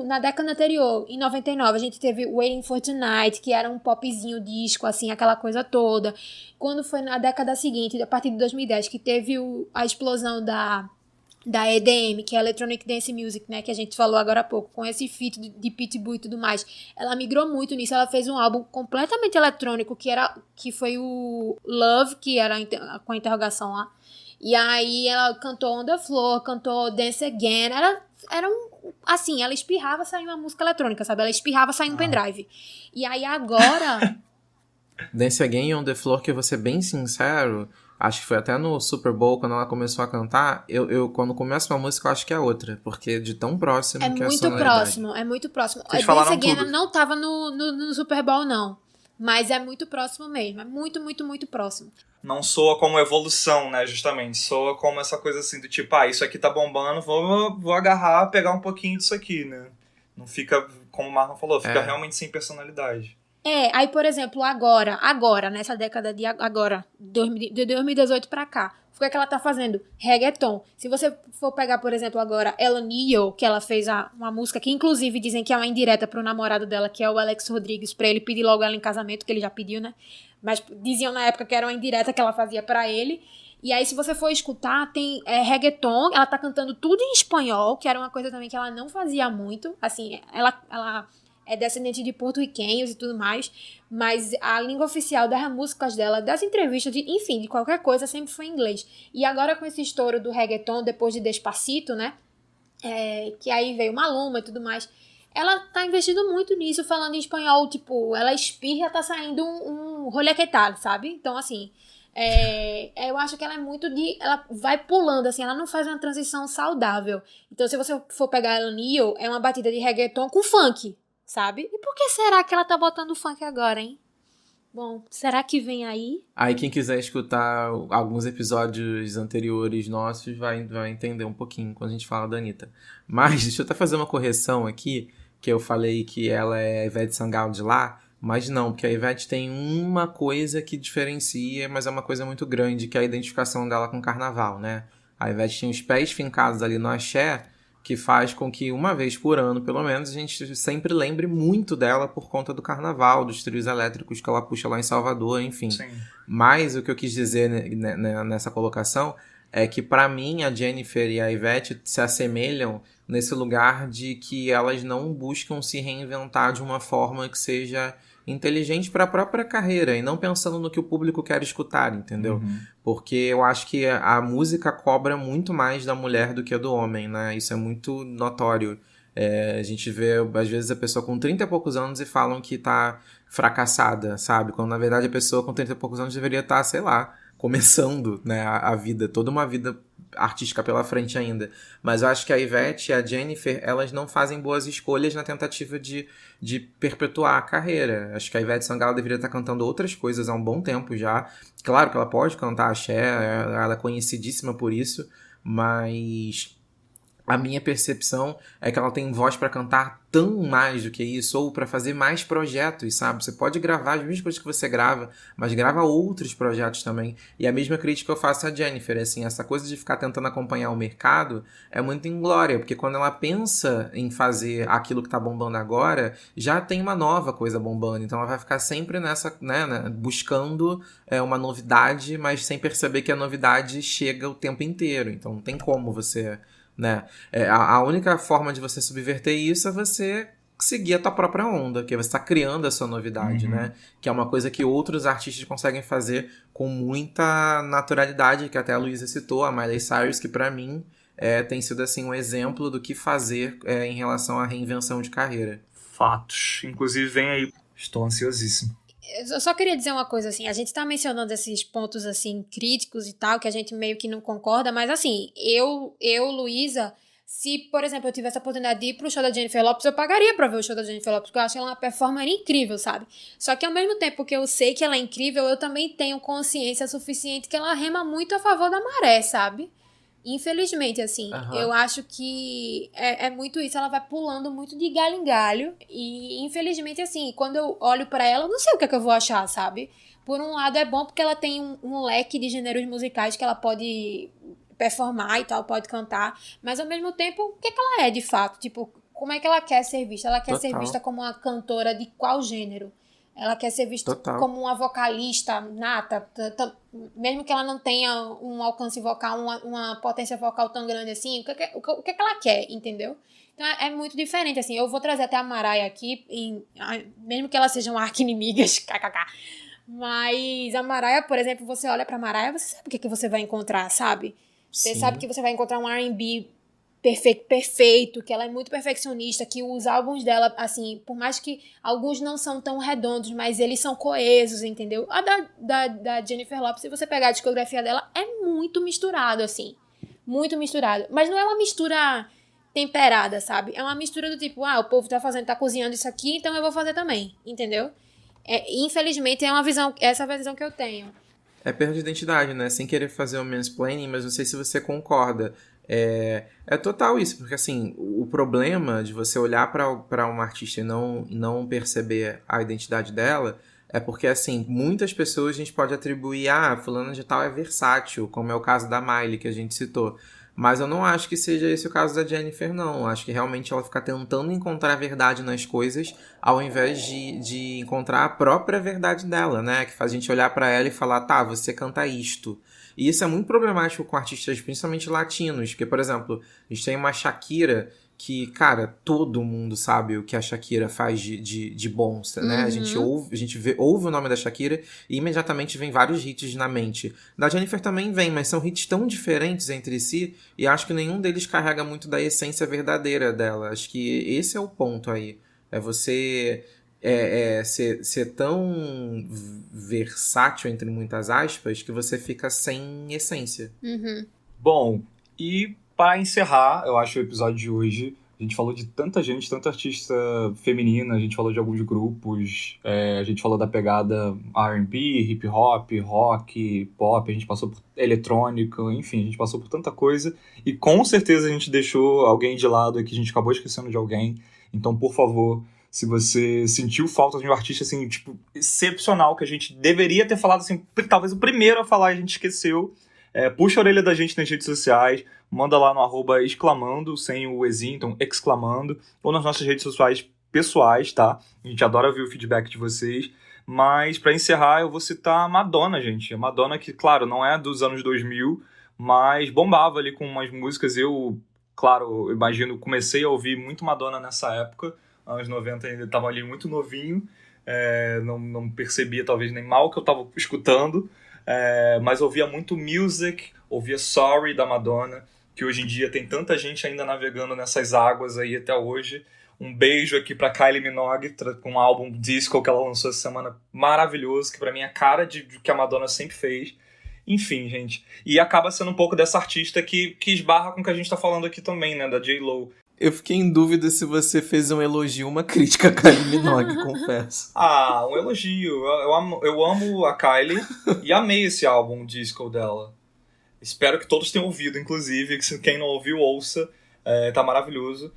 na década anterior, em 99, a gente teve Waiting for Tonight, que era um popzinho disco, assim, aquela coisa toda. Quando foi na década seguinte, a partir de 2010, que teve a explosão da EDM, que é Electronic Dance Music, né, que a gente falou agora há pouco, com esse feat de Pitbull e tudo mais, ela migrou muito nisso, ela fez um álbum completamente eletrônico, que foi o Love, que era com a interrogação lá. E aí ela cantou On The Floor, cantou Dance Again, era assim, ela espirrava, saía uma música eletrônica, sabe? Ela espirrava, saía um pendrive. E aí agora... Dance Again e On The Floor, que eu vou ser bem sincero, acho que foi até no Super Bowl, quando ela começou a cantar, eu quando começa uma música, eu acho que é outra, porque de tão próximo que é a sonoridade. É muito próximo. A Dance Again não tava no Super Bowl, não. Mas é muito próximo mesmo, é muito, muito, muito próximo. Não soa como evolução, né, justamente. Soa como essa coisa assim do tipo, isso aqui tá bombando, vou agarrar, pegar um pouquinho disso aqui, né? Não fica, como o Marlon falou, fica realmente sem personalidade. Aí, por exemplo, agora, nessa década de 2018 pra cá, o que ela tá fazendo? Reggaeton. Se você for pegar, por exemplo, agora, Ella Neo, que ela fez uma música que, inclusive, dizem que é uma indireta pro namorado dela, que é o Alex Rodrigues, pra ele pedir logo ela em casamento, que ele já pediu, né? Mas diziam na época que era uma indireta que ela fazia pra ele. E aí, se você for escutar, tem reggaeton, ela tá cantando tudo em espanhol, que era uma coisa também que ela não fazia muito. Assim, ela é descendente de porto-riquenhos e tudo mais, mas a língua oficial das músicas dela, das entrevistas, enfim, de qualquer coisa, sempre foi em inglês. E agora com esse estouro do reggaeton, depois de Despacito, né, que aí veio Maluma e tudo mais, ela tá investindo muito nisso, falando em espanhol, tipo, ela espirra, tá saindo um rolê que tal, sabe? Então, assim, eu acho que ela é muito ela vai pulando, assim, ela não faz uma transição saudável. Então, se você for pegar ela Neo, é uma batida de reggaeton com funk, sabe? E por que será que ela tá botando funk agora, hein? Bom, será que vem aí? Aí quem quiser escutar alguns episódios anteriores nossos vai entender um pouquinho quando a gente fala da Anitta. Mas deixa eu até fazer uma correção aqui, que eu falei que ela é Ivete Sangalo de lá, mas não, porque a Ivete tem uma coisa que diferencia, mas é uma coisa muito grande, que é a identificação dela com o carnaval, né? A Ivete tem os pés fincados ali no axé, que faz com que uma vez por ano, pelo menos, a gente sempre lembre muito dela por conta do carnaval, dos trios elétricos que ela puxa lá em Salvador, enfim. Sim. Mas o que eu quis dizer nessa colocação é que, pra mim, a Jennifer e a Ivete se assemelham nesse lugar de que elas não buscam se reinventar de uma forma que seja inteligente para a própria carreira e não pensando no que o público quer escutar, entendeu? Uhum. Porque eu acho que a música cobra muito mais da mulher do que do homem, né? Isso é muito notório. A gente vê, às vezes, a pessoa com 30 e poucos anos e falam que tá fracassada, sabe? Quando, na verdade, a pessoa com 30 e poucos anos deveria estar, sei lá, começando, né, a vida, toda uma vida artística pela frente ainda. Mas eu acho que a Ivete e a Jennifer, elas não fazem boas escolhas na tentativa de perpetuar a carreira. Acho que a Ivete Sangalo deveria estar cantando outras coisas há um bom tempo já. Claro que ela pode cantar axé, ela é conhecidíssima por isso, mas a minha percepção é que ela tem voz pra cantar tão mais do que isso, ou pra fazer mais projetos, sabe? Você pode gravar as mesmas coisas que você grava, mas grava outros projetos também. E a mesma crítica eu faço a Jennifer, assim, essa coisa de ficar tentando acompanhar o mercado é muito inglória, porque quando ela pensa em fazer aquilo que tá bombando agora, já tem uma nova coisa bombando, então ela vai ficar sempre nessa, né, buscando uma novidade, mas sem perceber que a novidade chega o tempo inteiro, então não tem como você... né? A única forma de você subverter isso é você seguir a tua própria onda, que você está criando a sua novidade, né? Que é uma coisa que outros artistas conseguem fazer com muita naturalidade, que até a Luísa citou, a Miley Cyrus, que pra mim tem sido assim um exemplo do que fazer em relação à reinvenção de carreira. Fatos. Inclusive, vem aí. Estou ansiosíssimo. Eu só queria dizer uma coisa, assim, a gente tá mencionando esses pontos, assim, críticos e tal, que a gente meio que não concorda, mas, assim, Luísa, se, por exemplo, eu tivesse a oportunidade de ir pro show da Jennifer Lopez, eu pagaria pra ver o show da Jennifer Lopez, porque eu acho ela uma performer incrível, sabe? Só que, ao mesmo tempo que eu sei que ela é incrível, eu também tenho consciência suficiente que ela rema muito a favor da maré, sabe? Infelizmente, assim, eu acho que é muito isso, ela vai pulando muito de galho em galho, e infelizmente, assim, quando eu olho pra ela, eu não sei o que é que eu vou achar, sabe? Por um lado é bom porque ela tem um leque de gêneros musicais que ela pode performar e tal, pode cantar, mas ao mesmo tempo, o que é que ela é de fato? Tipo, como é que ela quer ser vista? Ela quer ser vista como uma cantora de qual gênero? Ela quer ser vista como uma vocalista nata, mesmo que ela não tenha um alcance vocal, uma potência vocal tão grande assim, o que ela quer, entendeu? Então é muito diferente, assim, eu vou trazer até a Mariah aqui, mesmo que elas sejam arqui-inimigas, kkk, mas a Mariah, por exemplo, você olha pra Mariah, você sabe o que você vai encontrar, sabe? Você sabe que você vai encontrar um R&B perfeito, que ela é muito perfeccionista, que os álbuns dela, assim, por mais que alguns não são tão redondos, mas eles são coesos, entendeu? A da Jennifer Lopez, se você pegar a discografia dela, é muito misturado, assim, muito misturado, mas não é uma mistura temperada, sabe? É uma mistura do tipo, o povo tá cozinhando isso aqui, então eu vou fazer também, entendeu? Infelizmente, essa é a visão que eu tenho. É perda de identidade, né? Sem querer fazer o mansplaining, mas não sei se você concorda. É total isso, porque assim, o problema de você olhar para uma artista e não perceber a identidade dela é porque, assim, muitas pessoas a gente pode atribuir, fulano de tal é versátil, como é o caso da Miley, que a gente citou. Mas eu não acho que seja esse o caso da Jennifer, não. Eu acho que realmente ela fica tentando encontrar a verdade nas coisas ao invés de encontrar a própria verdade dela, né? Que faz a gente olhar pra ela e falar, tá, você canta isto. E isso é muito problemático com artistas, principalmente latinos. Porque, por exemplo, a gente tem uma Shakira que, cara, todo mundo sabe o que a Shakira faz de bom, né? A gente ouve o nome da Shakira e imediatamente vem vários hits na mente. Da Jennifer também vem, mas são hits tão diferentes entre si e acho que nenhum deles carrega muito da essência verdadeira dela. Acho que esse é o ponto aí. É você ser tão versátil, entre muitas aspas, que você fica sem essência. Bom, e para encerrar, eu acho o episódio de hoje, a gente falou de tanta gente, tanta artista feminina, a gente falou de alguns grupos, a gente falou da pegada R&B, hip hop, rock, pop, a gente passou por eletrônica, enfim, a gente passou por tanta coisa e com certeza a gente deixou alguém de lado aqui, a gente acabou esquecendo de alguém, então por favor, se você sentiu falta de um artista assim, tipo, excepcional, que a gente deveria ter falado assim, talvez o primeiro a falar e a gente esqueceu, puxa a orelha da gente nas redes sociais, manda lá no @exclamando, sem o exinho, então exclamando, ou nas nossas redes sociais pessoais, tá? A gente adora ouvir o feedback de vocês. Mas, pra encerrar, eu vou citar a Madonna, gente. A Madonna que, claro, não é dos anos 2000, mas bombava ali com umas músicas. Eu, claro, imagino, comecei a ouvir muito Madonna nessa época. Anos 90 ainda estava ali muito novinho. Não percebia, talvez, nem mal o que eu estava escutando. Mas ouvia muito Music, ouvia Sorry da Madonna, que hoje em dia tem tanta gente ainda navegando nessas águas aí até hoje. Um beijo aqui pra Kylie Minogue, com um álbum Disco que ela lançou essa semana maravilhoso, que pra mim é a cara de que a Madonna sempre fez. Enfim, gente. E acaba sendo um pouco dessa artista que esbarra com o que a gente tá falando aqui também, né? Da J.Lo. Eu fiquei em dúvida se você fez um elogio ou uma crítica a Kylie Minogue, confesso. Ah, um elogio. Eu amo a Kylie e amei esse álbum disco dela. Espero que todos tenham ouvido, inclusive. Que quem não ouviu, ouça. Tá maravilhoso.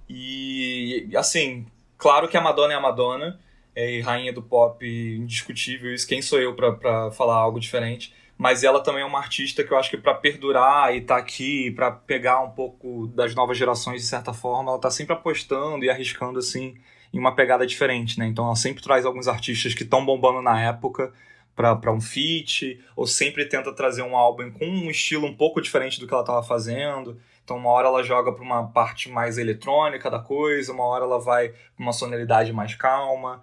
E, assim, claro que a Madonna é a Madonna. É rainha do pop indiscutível. Isso, quem sou eu pra falar algo diferente? Mas ela também é uma artista que eu acho que pra perdurar e tá aqui, pra pegar um pouco das novas gerações de certa forma, ela tá sempre apostando e arriscando assim em uma pegada diferente, né? Então ela sempre traz alguns artistas que estão bombando na época pra um feat, ou sempre tenta trazer um álbum com um estilo um pouco diferente do que ela tava fazendo. Então uma hora ela joga pra uma parte mais eletrônica da coisa, uma hora ela vai pra uma sonoridade mais calma.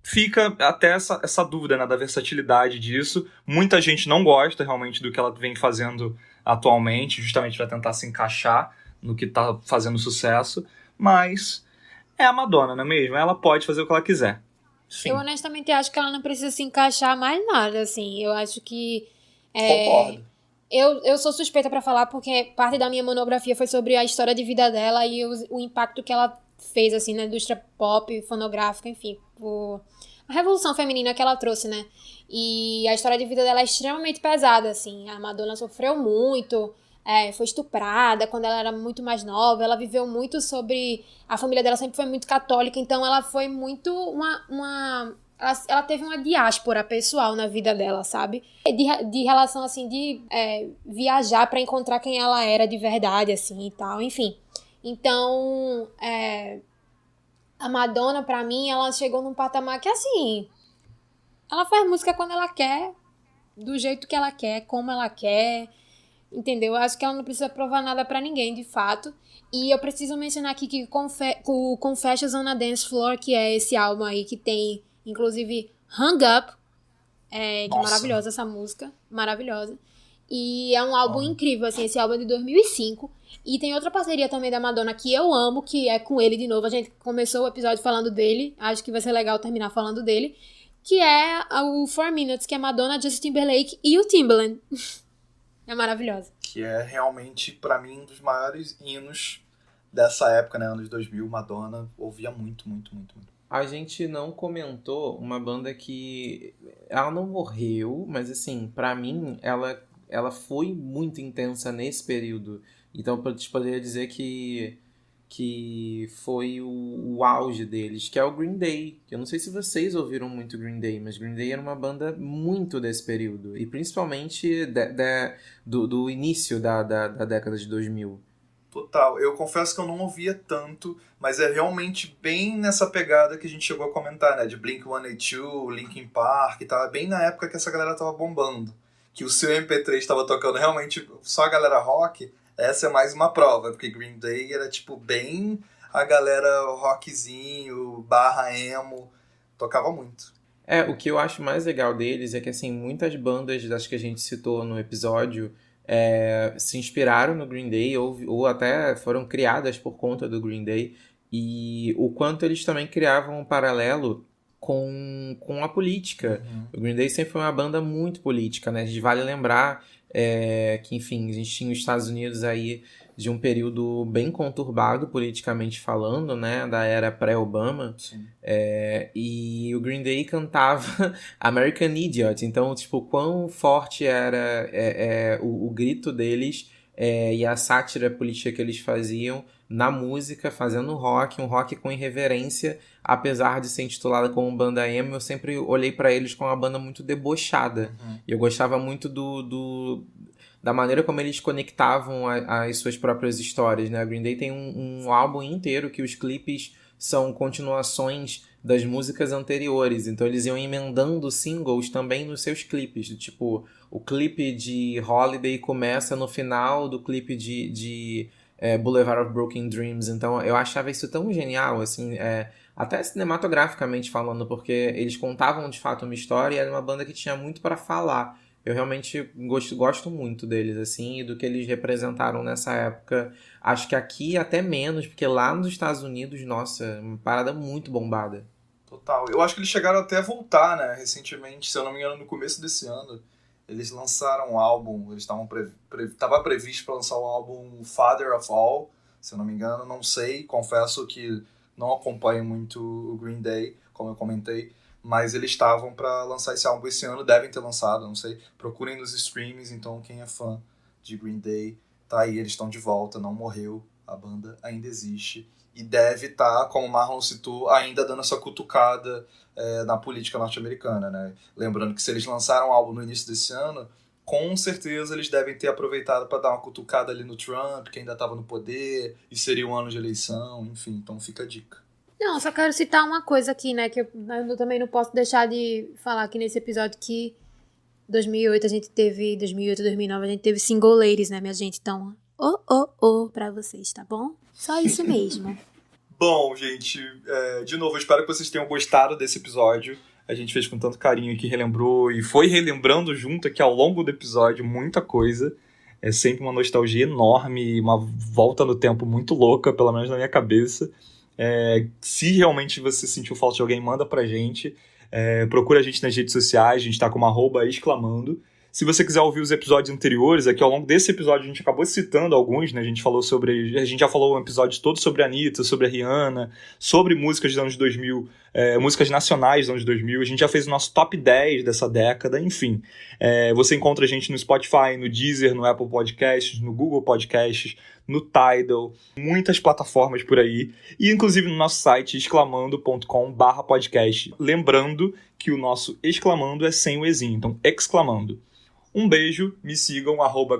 Fica até essa dúvida, né, da versatilidade disso. Muita gente não gosta realmente do que ela vem fazendo atualmente, justamente para tentar se encaixar no que tá fazendo sucesso. Mas é a Madonna, não é mesmo? Ela pode fazer o que ela quiser. Sim. Eu honestamente acho que ela não precisa se encaixar mais nada, assim. Eu acho que... Concordo. Eu sou suspeita pra falar porque parte da minha monografia foi sobre a história de vida dela e o impacto que ela fez, assim, na indústria pop, fonográfica, enfim, a revolução feminina que ela trouxe, né? E a história de vida dela é extremamente pesada, assim. A Madonna sofreu muito, foi estuprada quando ela era muito mais nova, ela viveu muito sobre... A família dela sempre foi muito católica, então ela foi muito ela teve uma diáspora pessoal na vida dela, sabe? De relação, assim, de viajar pra encontrar quem ela era de verdade, assim, e tal, enfim. Então, a Madonna, pra mim, ela chegou num patamar que, assim, ela faz música quando ela quer, do jeito que ela quer, como ela quer, entendeu? Eu acho que ela não precisa provar nada pra ninguém, de fato. E eu preciso mencionar aqui que o Confessions on a Dance Floor, que é esse álbum aí que tem, inclusive, Hung Up, que é maravilhosa essa música, maravilhosa. E é um álbum incrível, assim, esse álbum é de 2005. E tem outra parceria também da Madonna que eu amo, que é com ele de novo. A gente começou o episódio falando dele, acho que vai ser legal terminar falando dele, que é o 4 Minutes, que é Madonna, Justin Timberlake e o Timbaland. É maravilhosa. Que é realmente, pra mim, um dos maiores hinos dessa época, né? Anos 2000, Madonna, ouvia muito, muito, muito, muito. A gente não comentou uma banda que... Ela não morreu, mas assim, pra mim, ela foi muito intensa nesse período. Então, eu poderia dizer que foi o auge deles, que é o Green Day. Eu não sei se vocês ouviram muito Green Day, mas Green Day era uma banda muito desse período. E principalmente do início da década de 2000. Total. Eu confesso que eu não ouvia tanto, mas é realmente bem nessa pegada que a gente chegou a comentar, né? De Blink-182, Linkin Park, tava bem na época que essa galera tava bombando. Que o seu MP3 tava tocando realmente só a galera rock. Essa é mais uma prova, porque Green Day era tipo bem a galera rockzinho, /emo, tocava muito. O que eu acho mais legal deles é que, assim, muitas bandas das que a gente citou no episódio se inspiraram no Green Day ou até foram criadas por conta do Green Day, e o quanto eles também criavam um paralelo com a política. O Green Day sempre foi uma banda muito política, né? A gente vale lembrar que, enfim, a gente tinha os Estados Unidos aí de um período bem conturbado politicamente falando, né, da era pré-Obama, e o Green Day cantava American Idiot, então, tipo, quão forte era o grito deles e a sátira política que eles faziam na música, fazendo rock, um rock com irreverência, apesar de ser intitulada como banda emo, eu sempre olhei pra eles como uma banda muito debochada. E eu gostava muito da maneira como eles conectavam as suas próprias histórias, né? A Green Day tem um álbum inteiro que os clipes são continuações das músicas anteriores, então eles iam emendando singles também nos seus clipes, tipo, o clipe de Holiday começa no final do clipe de Boulevard of Broken Dreams, então eu achava isso tão genial, assim, até cinematograficamente falando, porque eles contavam de fato uma história e era uma banda que tinha muito para falar. Eu realmente gosto muito deles, assim, e do que eles representaram nessa época. Acho que aqui até menos, porque lá nos Estados Unidos, nossa, uma parada muito bombada. Total. Eu acho que eles chegaram até a voltar, né, recentemente, se eu não me engano, no começo desse ano. Eles lançaram um álbum, eles tava previsto para lançar o álbum Father of All, se eu não me engano, não sei, confesso que não acompanho muito o Green Day, como eu comentei, mas eles estavam para lançar esse álbum esse ano, devem ter lançado, não sei, procurem nos streams, então quem é fã de Green Day, tá aí, eles estão de volta, não morreu, a banda ainda existe, e deve estar, como o Marlon citou, ainda dando essa cutucada na política norte-americana, né? Lembrando que se eles lançaram um álbum no início desse ano, com certeza eles devem ter aproveitado para dar uma cutucada ali no Trump, que ainda estava no poder, e seria um ano de eleição, enfim, então fica a dica. Não, só quero citar uma coisa aqui, né, que eu também não posso deixar de falar aqui nesse episódio que 2008, 2009 a gente teve Single Ladies, né, minha gente? Então, pra vocês, tá bom? Só isso mesmo. Bom, gente, de novo, eu espero que vocês tenham gostado desse episódio. A gente fez com tanto carinho que relembrou e foi relembrando junto aqui ao longo do episódio muita coisa. É sempre uma nostalgia enorme, uma volta no tempo muito louca, pelo menos na minha cabeça. Se realmente você sentiu falta de alguém, manda pra gente. Procura a gente nas redes sociais, a gente tá como @exclamando. Se você quiser ouvir os episódios anteriores, aqui ao longo desse episódio a gente acabou citando alguns, né? A gente já falou um episódio todo sobre a Anitta, sobre a Rihanna, sobre músicas dos anos 2000, músicas nacionais dos anos 2000. A gente já fez o nosso top 10 dessa década, enfim. Você encontra a gente no Spotify, no Deezer, no Apple Podcasts, no Google Podcasts, no Tidal, muitas plataformas por aí. E inclusive no nosso site, exclamando.com/podcast. Lembrando que o nosso exclamando é sem o ezinho, então exclamando. Um beijo, me sigam,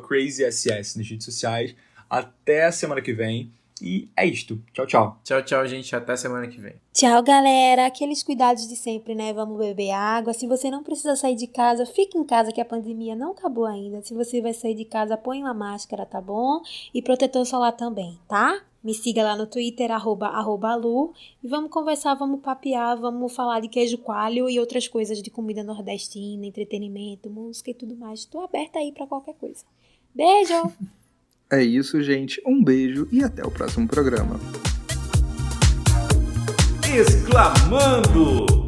@crazyss nas redes sociais. Até a semana que vem. E é isto. Tchau, tchau. Tchau, tchau, gente. Até semana que vem. Tchau, galera. Aqueles cuidados de sempre, né? Vamos beber água. Se você não precisa sair de casa, fique em casa que a pandemia não acabou ainda. Se você vai sair de casa, põe uma máscara, tá bom? E protetor solar também, tá? Me siga lá no Twitter, @Lu. E vamos conversar, vamos papear, vamos falar de queijo coalho e outras coisas de comida nordestina, entretenimento, música e tudo mais. Tô aberta aí pra qualquer coisa. Beijo! É isso, gente. Um beijo e até o próximo programa. Exclamando!